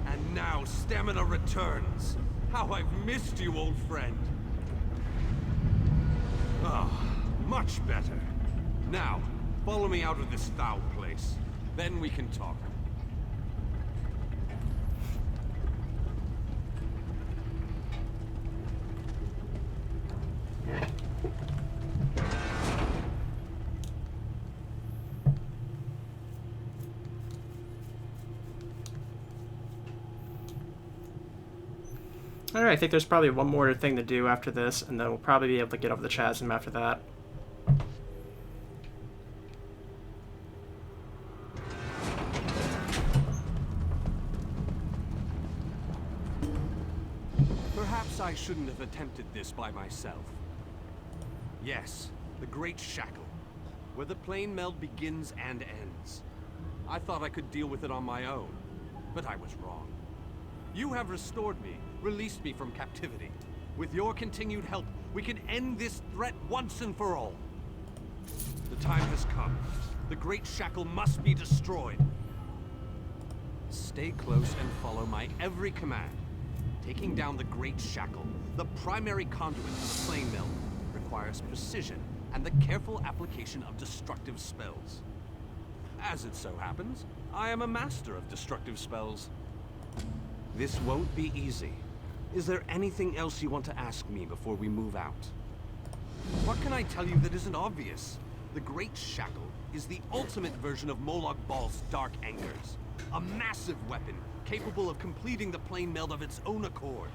And now stamina returns. How I've missed you, old friend. Ah, much better. Now, follow me out of this foul place. Then we can talk. Alright, I think there's probably one more thing to do after this, and then we'll probably be able to get over the chasm after that. Perhaps I shouldn't have attempted this by myself. Yes, the Great Shackle, where the plane meld begins and ends. I thought I could deal with it on my own, but I was wrong. You have restored me, released me from captivity. With your continued help, we can end this threat once and for all. The time has come. The Great Shackle must be destroyed. Stay close and follow my every command. Taking down the Great Shackle, the primary conduit of the plane meld, requires precision and the careful application of destructive spells. As it so happens, I am a master of destructive spells. This won't be easy. Is there anything else you want to ask me before we move out? What can I tell you that isn't obvious? The Great Shackle is the ultimate version of Molag Bal's Dark Angers. A massive weapon capable of completing the plane meld of its own accord.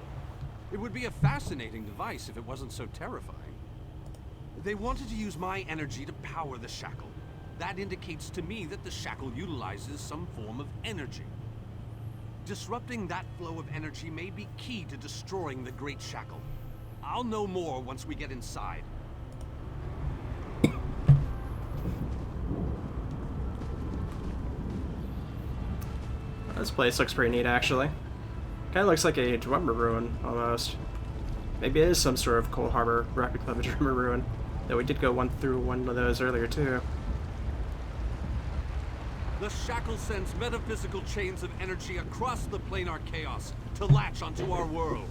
It would be a fascinating device if it wasn't so terrifying. They wanted to use my energy to power the Shackle. That indicates to me that the Shackle utilizes some form of energy. Disrupting that flow of energy may be key to destroying the Great Shackle. I'll know more once we get inside. This place looks pretty neat, actually. Kind of looks like a Dwemer ruin, almost. Maybe it is some sort of Cold Harbor replica of a Dwemer ruin. Though we did go through one of those earlier too. The shackle sends metaphysical chains of energy across the planar chaos to latch onto our world.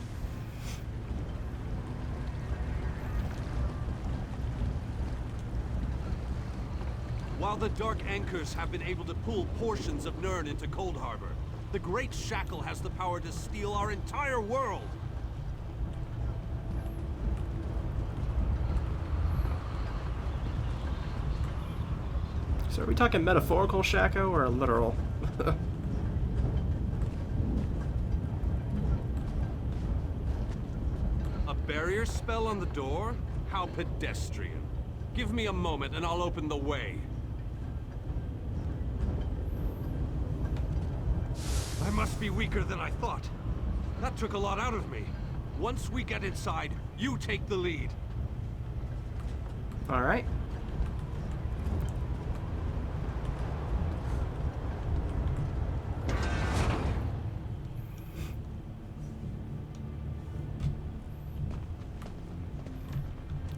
While the Dark Anchors have been able to pull portions of Nirn into Cold Harbor, the Great Shackle has the power to steal our entire world. So are we talking metaphorical shackle or literal? A barrier spell on the door? How pedestrian. Give me a moment and I'll open the way. I must be weaker than I thought. That took a lot out of me. Once we get inside, you take the lead. All right.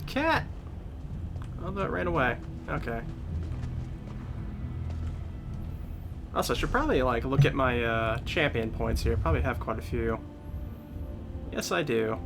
Cat! Although it ran away. Okay. Also, I should probably, like, look at my, champion points here. Probably have quite a few. Yes, I do.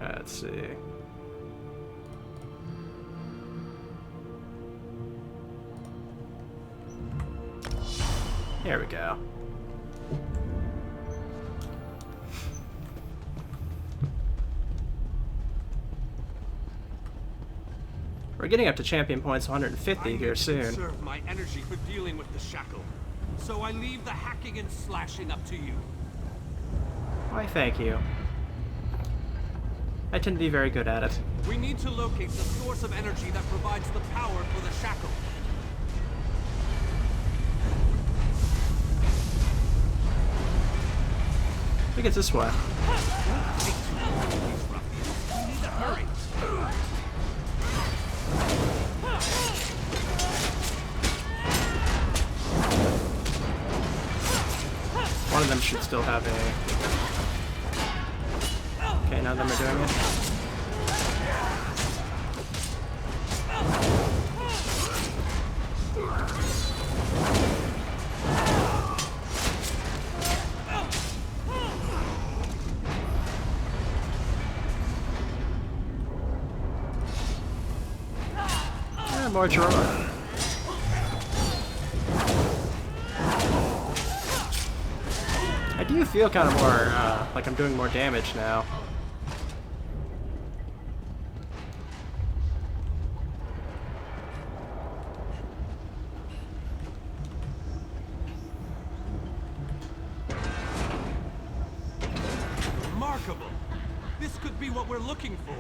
Let's see. There we go. We're getting up to champion points 150 here soon. I conserve my energy for dealing with the shackle, so I leave the hacking and slashing up to you. Why, thank you. I tend to be very good at it. We need to locate the source of energy that provides the power for the shackle. I think it's this way. We need to hurry. One of them should still have a... Okay, none of them are doing it. More drama. I do feel kind of more, like I'm doing more damage now. Remarkable. This could be what we're looking for.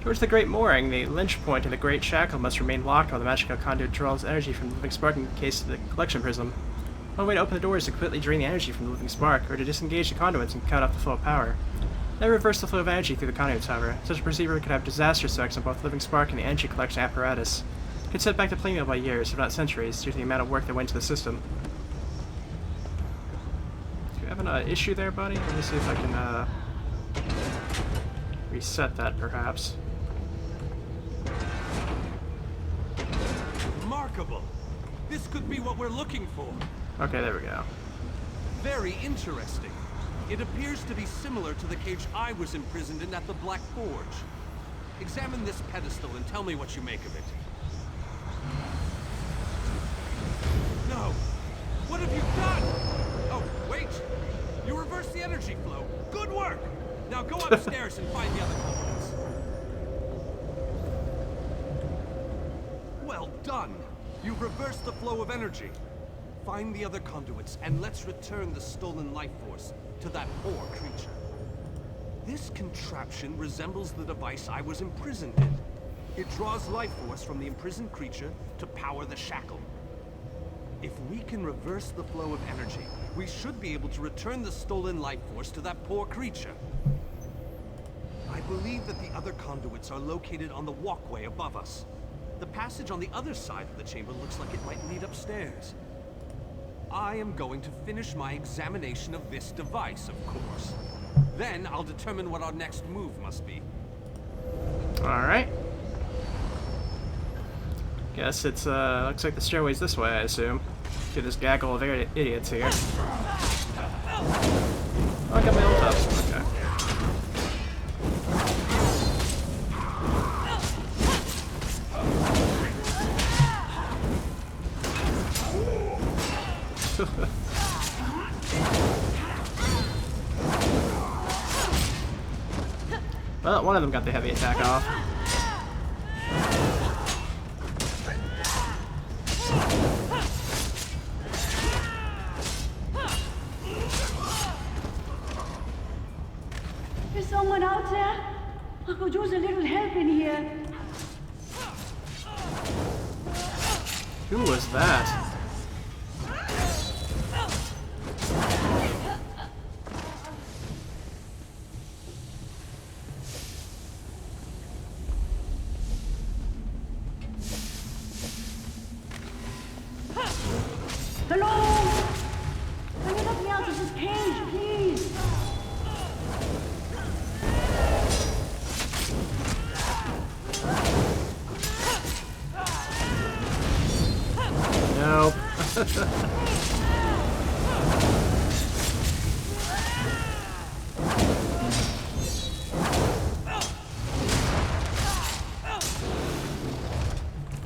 Towards the Great Mooring, the lynch point of the Great Shackle must remain locked while the magical conduit draws energy from the living spark in case of the collection prism. One way to open the door is to completely drain the energy from the living spark, or to disengage the conduits and cut off the flow of power. Never reverse the flow of energy through the conduits, however. Such a procedure could have disastrous effects on both the living spark and the energy collection apparatus. It could set back the playmill by years, if not centuries, due to the amount of work that went into the system. Do you have an issue there, buddy? Let me see if I can reset that, perhaps. Remarkable! This could be what we're looking for. Okay, there we go. Very interesting. It appears to be similar to the cage I was imprisoned in at the Black Forge. Examine this pedestal and tell me what you make of it. No! What have you done? Oh, wait! You reversed the energy flow. Good work! Now go upstairs and find the other culprits. Well done! You've reversed the flow of energy. Find the other conduits, and let's return the stolen life force to that poor creature. This contraption resembles the device I was imprisoned in. It draws life force from the imprisoned creature to power the shackle. If we can reverse the flow of energy, we should be able to return the stolen life force to that poor creature. I believe that the other conduits are located on the walkway above us. The passage on the other side of the chamber looks like it might lead upstairs. I am going to finish my examination of this device, of course. Then I'll determine what our next move must be. Alright. Guess it's, looks like the stairway's this way, I assume. To this gaggle of idiots here. Oh, I got my ult up. Okay. Well, one of them got the heavy attack off. Is someone out there? I could use a little help in here. Who was that? Hello? Can you let me out of this cage, please? Nope.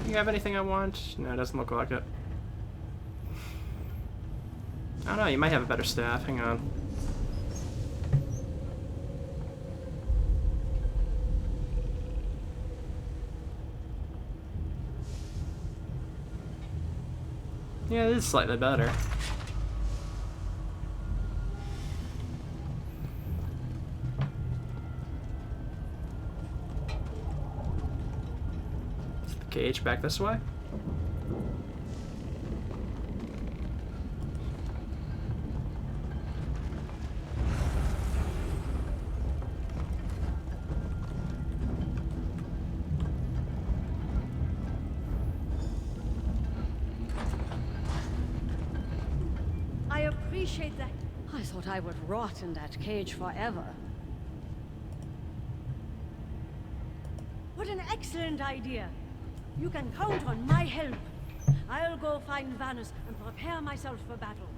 You have anything I want? No, it doesn't look like it. I don't know, you might have a better staff. Hang on. Yeah, it is slightly better. Is the cage back this way? I appreciate that. I thought I would rot in that cage forever. What an excellent idea. You can count on my help. I'll go find Vanus and prepare myself for battle.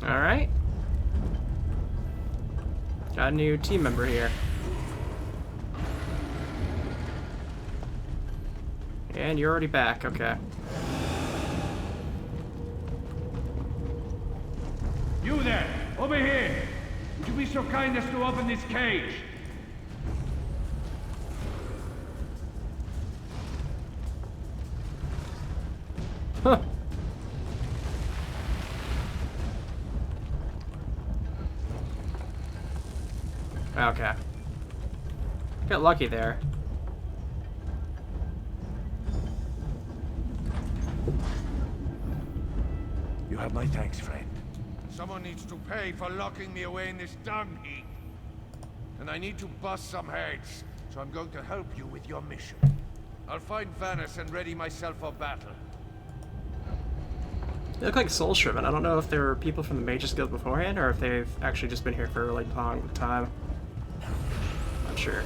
Alright. Got a new team member here. And you're already back, okay. You there! Over here! Would you be so kind as to open this cage? Huh. Okay. Got lucky there. You have my thanks, friend. Someone needs to pay for locking me away in this dung heap. And I need to bust some heads, so I'm going to help you with your mission. I'll find Vanice and ready myself for battle. They look like soul shriven. I don't know if they were people from the Mages Guild beforehand, or if they've actually just been here for like a long time. Not sure.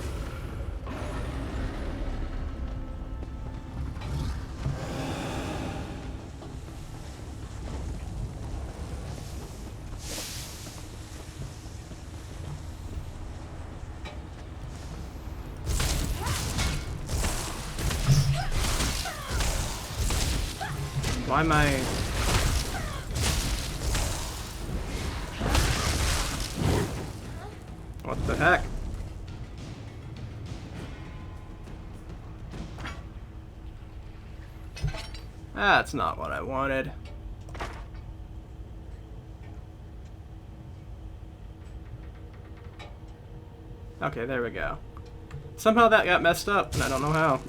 Why am I... What the heck? That's not what I wanted. Okay, there we go. Somehow that got messed up, and I don't know how.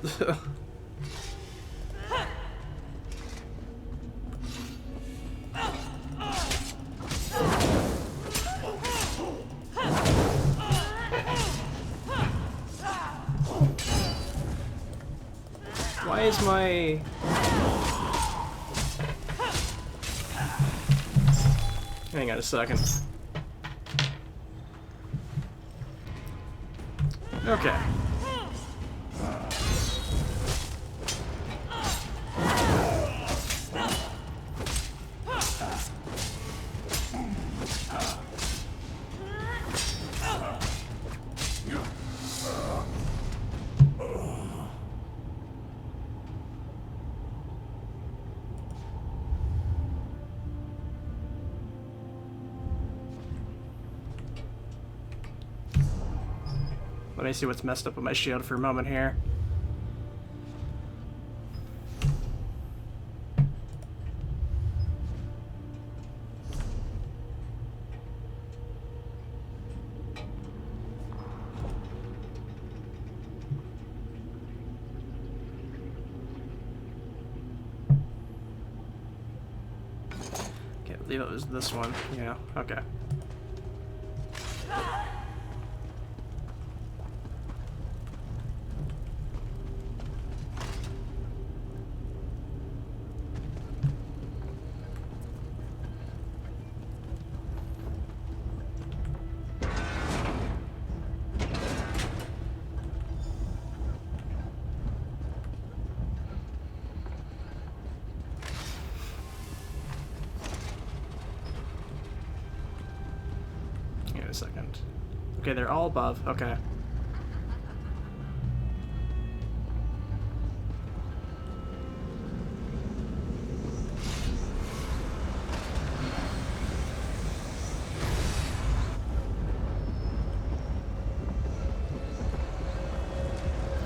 Why is my... Hang on a second. Okay. Let me see what's messed up with my shield for a moment here. Can't believe it was this one. Yeah, okay. Second. Okay, they're all above. Okay.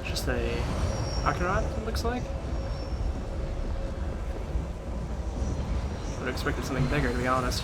Just a Akarat, it looks like. Would have expected something bigger, to be honest.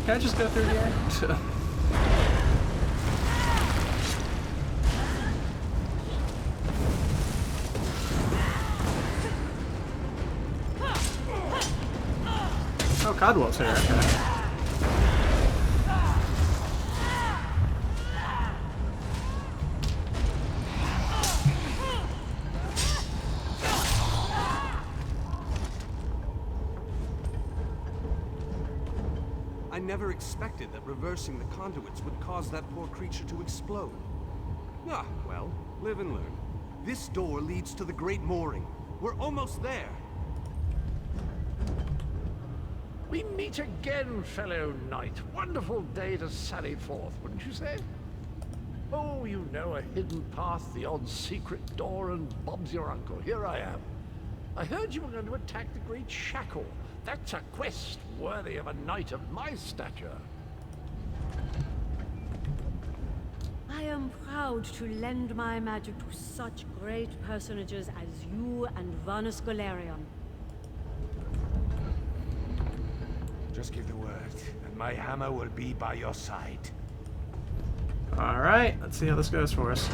Can I just go through here? Oh, Codwell's here. Okay. I never expected that reversing the conduits would cause that poor creature to explode. Ah, well, live and learn. This door leads to the Great Mooring. We're almost there. We meet again, fellow knight. Wonderful day to sally forth, wouldn't you say? Oh, you know, a hidden path, the odd secret door, and Bob's your uncle. Here I am. I heard you were going to attack the great shackle. That's a quest worthy of a knight of my stature. I am proud to lend my magic to such great personages as you and Vanus Galerion. Just give the word, and my hammer will be by your side. Alright, let's see how this goes for us.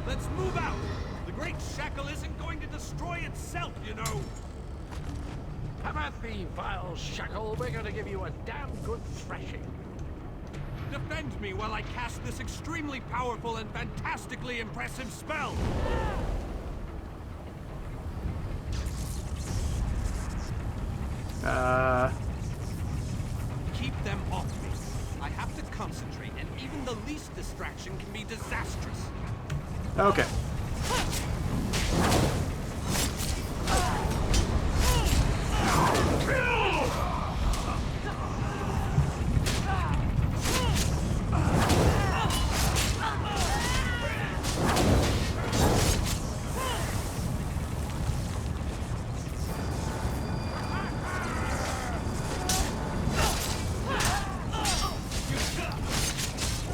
Let's move out! The great shackle isn't going to destroy itself, you know! Come at me, vile shackle. We're going to give you a damn good thrashing. Defend me while I cast this extremely powerful and fantastically impressive spell! Keep them off me. I have to concentrate, and even the least distraction can be disastrous. Okay.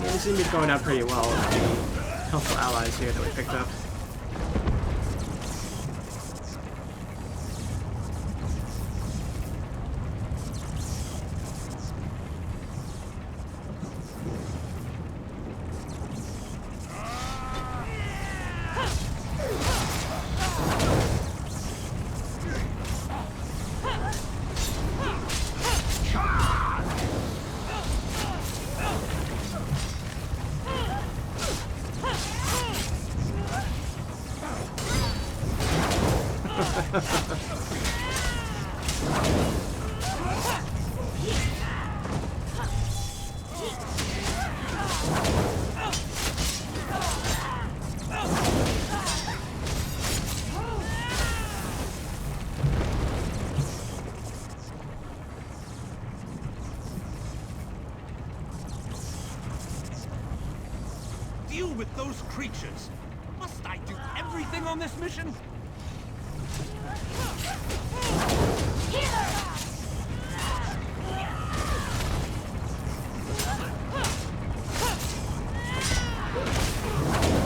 It seemed to be going out pretty well with the helpful allies here that we picked up. Deal with those creatures. Must I do everything on this mission?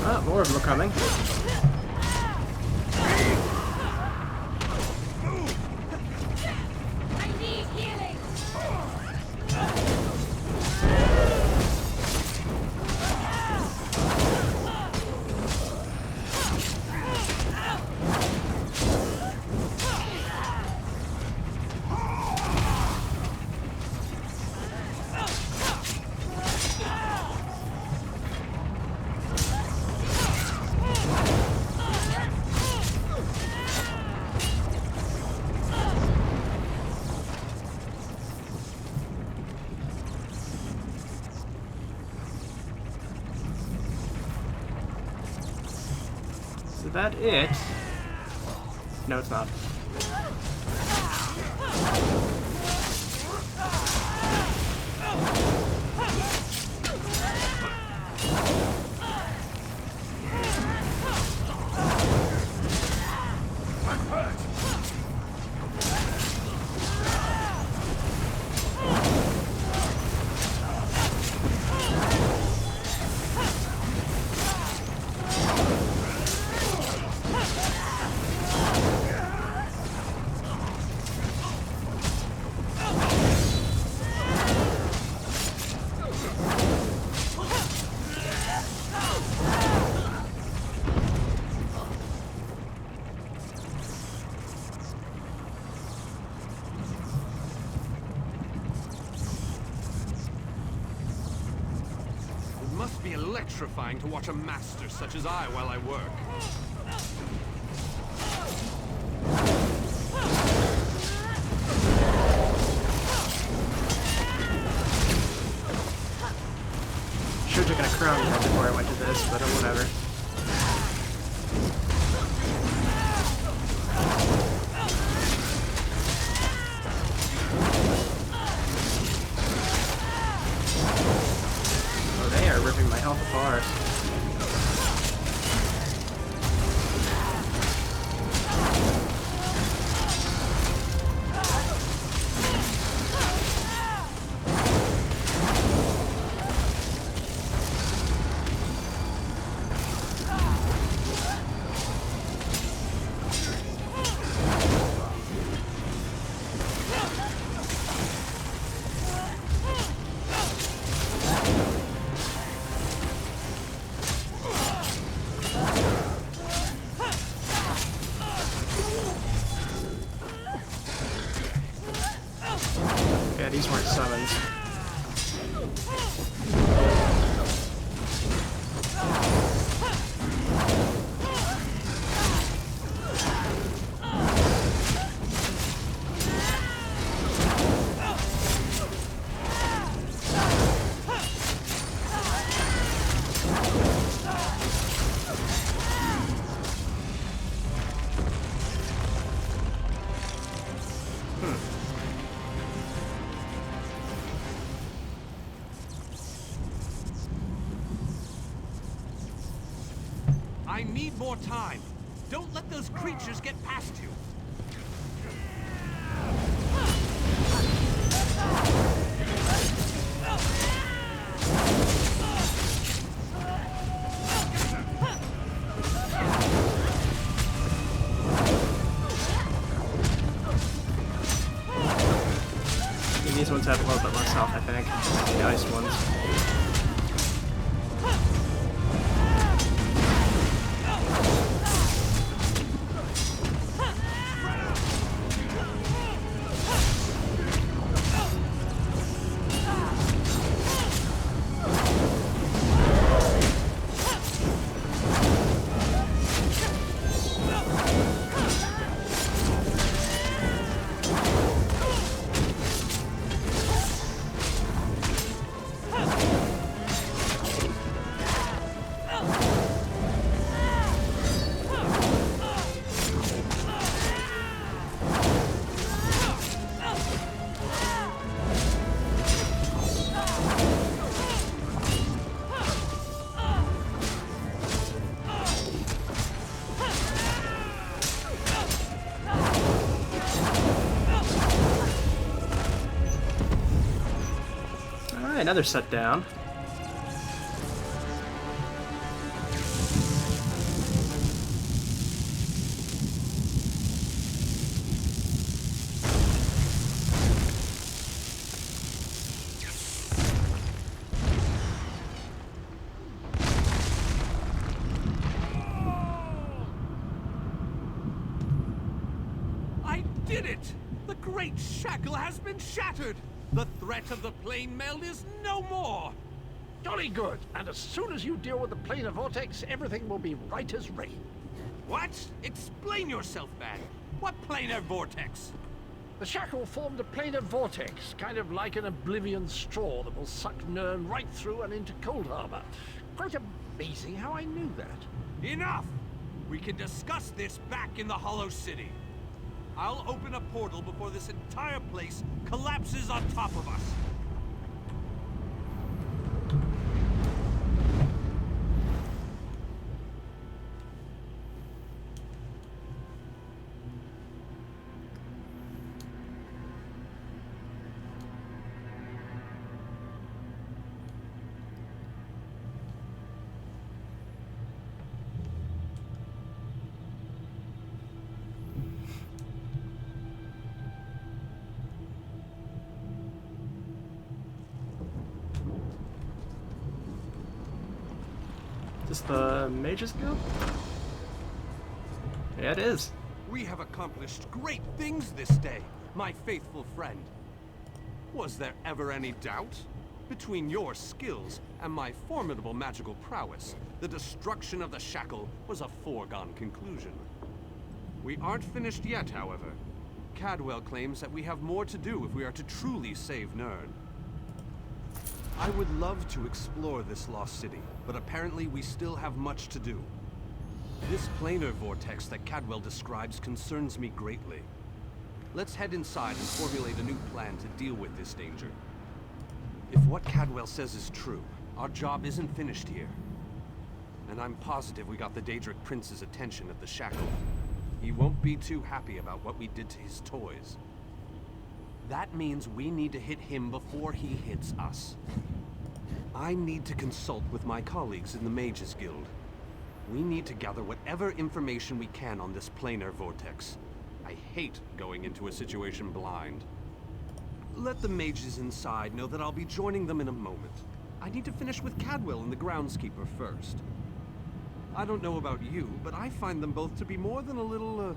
Ah, more of them are coming. Is that it? No, it's not. It must be electrifying to watch a master such as I while I work. Should've taken a crown before I went to this, but whatever. Oh, they are ripping my health apart. Yeah, these weren't summons. I need more time. Don't let those creatures get past you. And these ones have a little bit less health, I think. The ice ones. Another set down. I did it! The great shackle has been shattered! The threat of the plane meld is no more! Jolly good. And as soon as you deal with the planar vortex, everything will be right as rain. What? Explain yourself, man. What planar vortex? The shackle formed a planar vortex, kind of like an oblivion straw that will suck Nirn right through and into Cold Harbor. Quite amazing how I knew that. Enough! We can discuss this back in the Hollow City. I'll open a portal before this entire place collapses on top of us. this the Mages Guild? Yeah, it is. We have accomplished great things this day, my faithful friend. Was there ever any doubt? Between your skills and my formidable magical prowess, the destruction of the shackle was a foregone conclusion. We aren't finished yet, however. Cadwell claims that we have more to do if we are to truly save Nirn. I would love to explore this lost city, but apparently we still have much to do. This planar vortex that Cadwell describes concerns me greatly. Let's head inside and formulate a new plan to deal with this danger. If what Cadwell says is true, our job isn't finished here. And I'm positive we got the Daedric Prince's attention at the shackle. He won't be too happy about what we did to his toys. That means we need to hit him before he hits us. I need to consult with my colleagues in the Mages Guild. We need to gather whatever information we can on this planar vortex. I hate going into a situation blind. Let the mages inside know that I'll be joining them in a moment. I need to finish with Cadwell and the groundskeeper first. I don't know about you, but I find them both to be more than a little,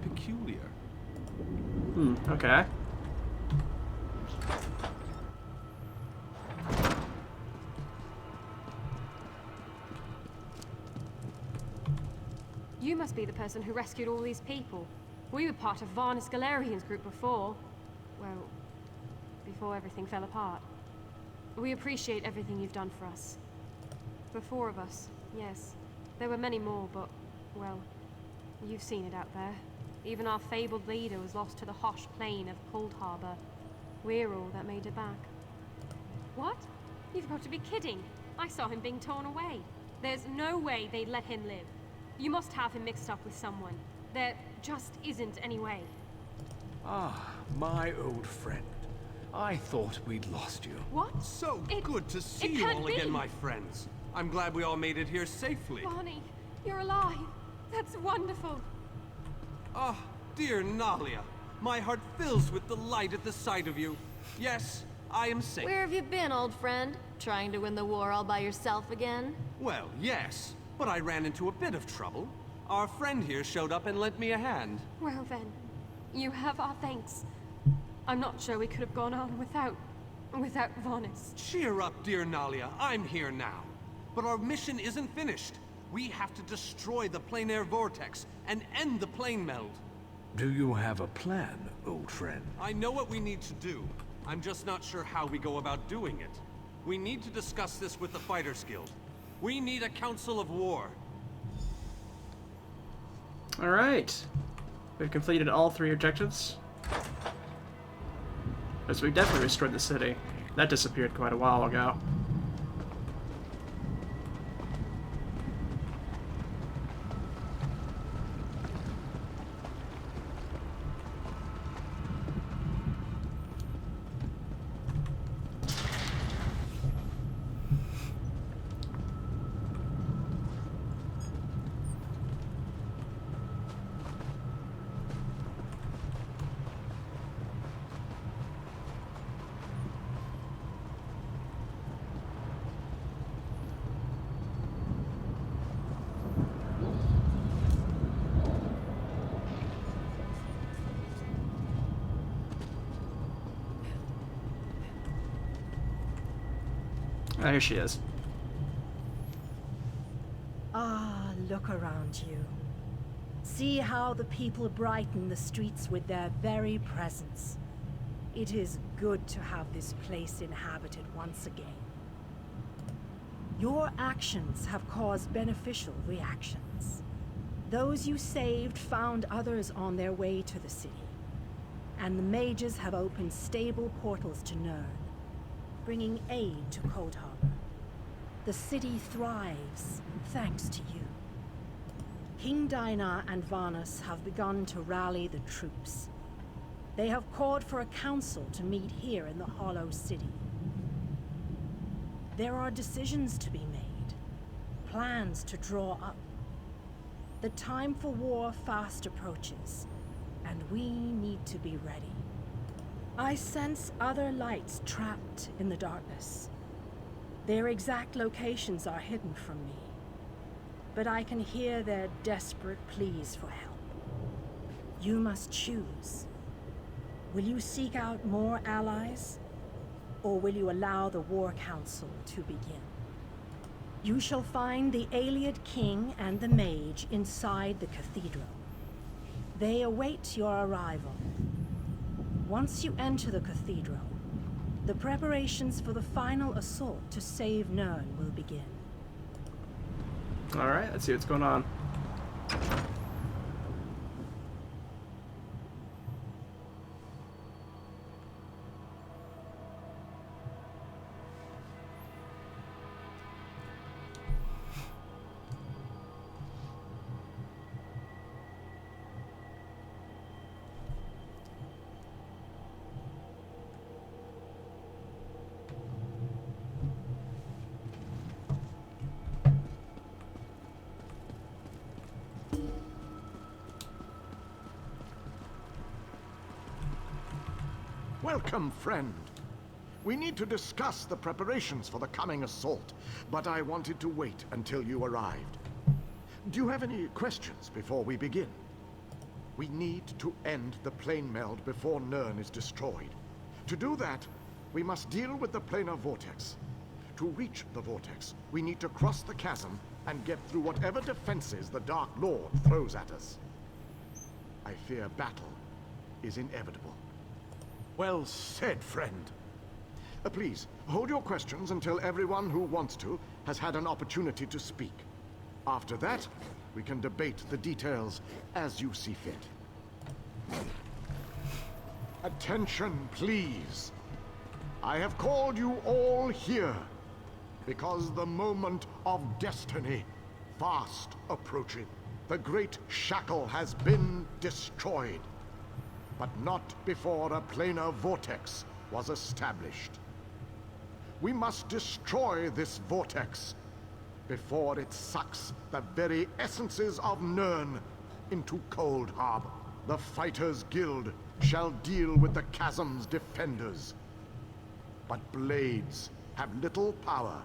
peculiar. Okay. You must be the person who rescued all these people. We were part of Varnus Galerian's group before. Well, before everything fell apart. We appreciate everything you've done for us. The four of us, yes. There were many more, but, well, you've seen it out there. Even our fabled leader was lost to the harsh plain of Cold Harbor. We're all that made it back. What? You've got to be kidding. I saw him being torn away. There's no way they'd let him live. You must have him mixed up with someone. There just isn't any way. Ah, my old friend. I thought we'd lost you. What? So good to see you all again, my friends. I'm glad we all made it here safely. Barney, you're alive. That's wonderful. Ah, dear Nalia. My heart fills with delight at the sight of you. Yes, I am safe. Where have you been, old friend? Trying to win the war all by yourself again? Well, yes, but I ran into a bit of trouble. Our friend here showed up and lent me a hand. Well then, you have our thanks. I'm not sure we could have gone on without Varnus. Cheer up, dear Nalia. I'm here now. But our mission isn't finished. We have to destroy the planar vortex and end the plane meld. Do you have a plan, old friend? I know what we need to do. I'm just not sure how we go about doing it. We need to discuss this with the Fighters Guild. We need a council of war. Alright. We've completed all 3 objectives. So we definitely restored the city. That disappeared quite a while ago. Ah, here she is. Ah, look around you. See how the people brighten the streets with their very presence. It is good to have this place inhabited once again. Your actions have caused beneficial reactions. Those you saved found others on their way to the city. And the mages have opened stable portals to Nirn, bringing aid to Cold Harbor. The city thrives thanks to you. King Dinar and Varnus have begun to rally the troops. They have called for a council to meet here in the Hollow City. There are decisions to be made, plans to draw up. The time for war fast approaches, and we need to be ready. I sense other lights trapped in the darkness. Their exact locations are hidden from me, but I can hear their desperate pleas for help. You must choose. Will you seek out more allies, or will you allow the War Council to begin? You shall find the Ayleid King and the Mage inside the cathedral. They await your arrival. Once you enter the cathedral, the preparations for the final assault to save Nirn will begin. Alright, let's see what's going on. Welcome, friend. We need to discuss the preparations for the coming assault, but I wanted to wait until you arrived. Do you have any questions before we begin? We need to end the plane meld before Nirn is destroyed. To do that, we must deal with the planar vortex. To reach the vortex, we need to cross the chasm and get through whatever defenses the Dark Lord throws at us. I fear battle is inevitable. Well said, friend. Please, hold your questions until everyone who wants to has had an opportunity to speak. After that, we can debate the details as you see fit. Attention, please. I have called you all here because the moment of destiny fast approaching. The great shackle has been destroyed, but not before a planar vortex was established. We must destroy this vortex before it sucks the very essences of Nirn into Cold Harbor. The Fighters Guild shall deal with the chasm's defenders, but blades have little power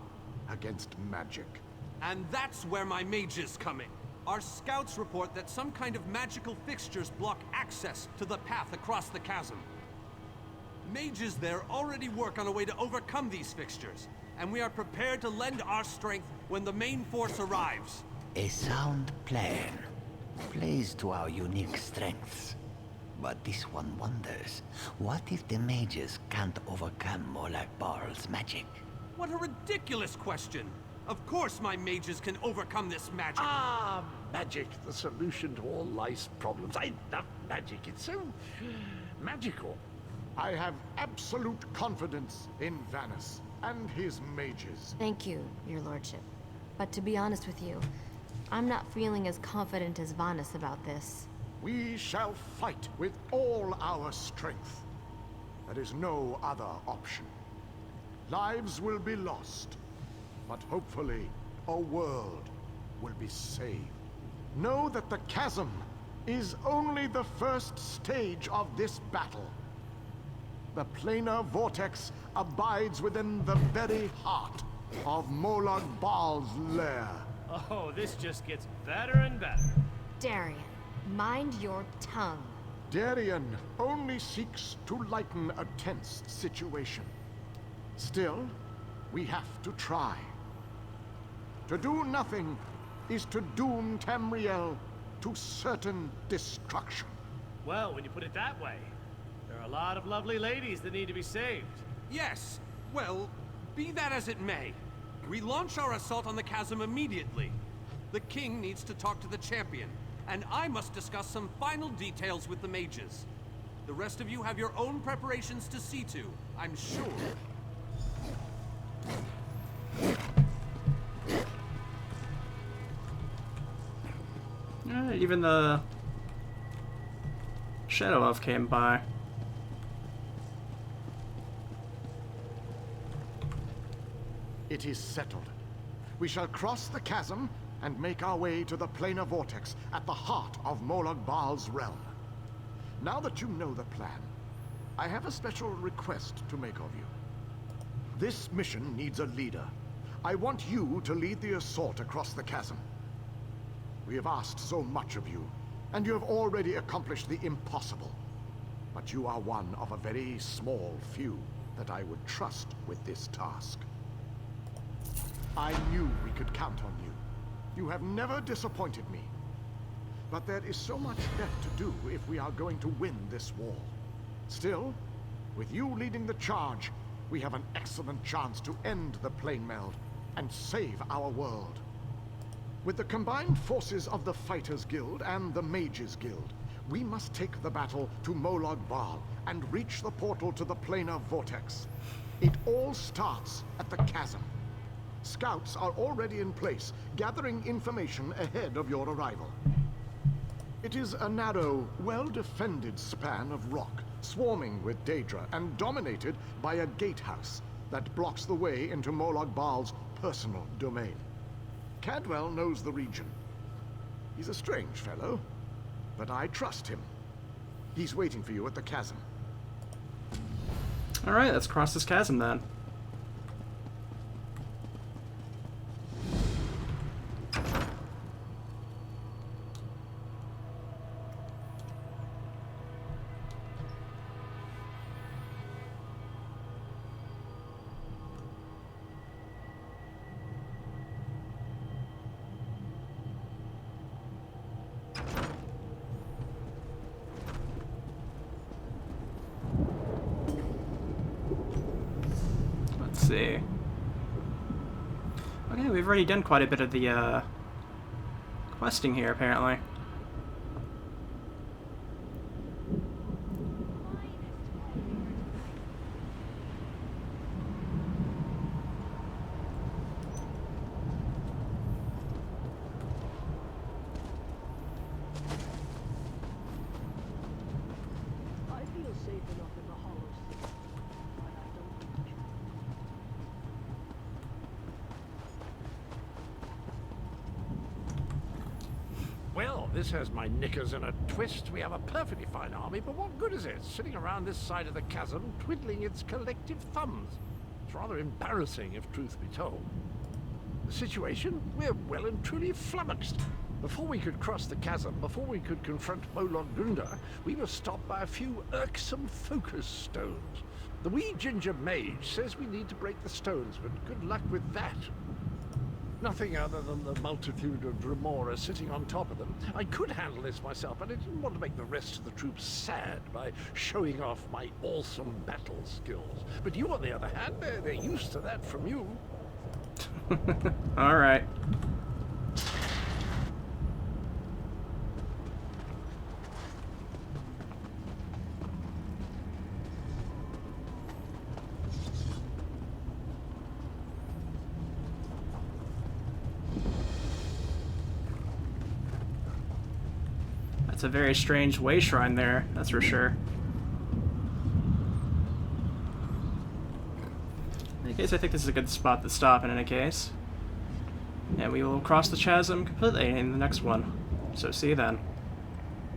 against magic. And that's where my mages come in. Our scouts report that some kind of magical fixtures block access to the path across the chasm. Mages there already work on a way to overcome these fixtures, and we are prepared to lend our strength when the main force arrives. A sound plan. Plays to our unique strengths. But this one wonders, what if the mages can't overcome Molag Barl's magic? What a ridiculous question! Of course my mages can overcome this magic! Ah, magic, the solution to all life's problems. I love magic, it's so magical. I have absolute confidence in Vanus and his mages. Thank you, your lordship. But to be honest with you, I'm not feeling as confident as Vanus about this. We shall fight with all our strength. There is no other option. Lives will be lost, but hopefully a world will be saved. Know that the chasm is only the first stage of this battle. The planar vortex abides within the very heart of Molag Bal's lair. Oh, this just gets better and better. Darian, mind your tongue. Darian only seeks to lighten a tense situation. Still, we have to try. To do nothing is to doom Tamriel to certain destruction. Well, when you put it that way, there are a lot of lovely ladies that need to be saved. Yes, well, be that as it may. We launch our assault on the chasm immediately. The king needs to talk to the champion, and I must discuss some final details with the mages. The rest of you have your own preparations to see to, I'm sure. Even the Shadow Elf came by. It is settled. We shall cross the chasm and make our way to the planar vortex at the heart of Molag Bal's realm. Now that you know the plan, I have a special request to make of you. This mission needs a leader. I want you to lead the assault across the chasm. We have asked so much of you, and you have already accomplished the impossible. But you are one of a very small few that I would trust with this task. I knew we could count on you. You have never disappointed me. But there is so much left to do if we are going to win this war. Still, with you leading the charge, we have an excellent chance to end the plane meld and save our world. With the combined forces of the Fighters Guild and the Mages Guild, we must take the battle to Molag Bal and reach the portal to the planar vortex. It all starts at the chasm. Scouts are already in place, gathering information ahead of your arrival. It is a narrow, well-defended span of rock, swarming with Daedra and dominated by a gatehouse that blocks the way into Molag Bal's personal domain. Cadwell knows the region. He's a strange fellow, but I trust him. He's waiting for you at the chasm. Alright, let's cross this chasm then. See. Okay, we've already done quite a bit of the questing here, apparently. I feel safe enough in the hollows. Well, this has my knickers in a twist. We have a perfectly fine army, but what good is it sitting around this side of the chasm, twiddling its collective thumbs? It's rather embarrassing, if truth be told. The situation? We're well and truly flummoxed. Before we could cross the chasm, before we could confront Molag Gunda, we were stopped by a few irksome focus stones. The wee ginger mage says we need to break the stones, but good luck with that. Nothing other than the multitude of Dremora sitting on top of them. I could handle this myself, but I didn't want to make the rest of the troops sad by showing off my awesome battle skills. But you, on the other hand, they're used to that from you. All right. That's a very strange way shrine there, that's for sure. In any case, I think this is a good spot to stop in any case. And we will cross the chasm completely in the next one. So see you then.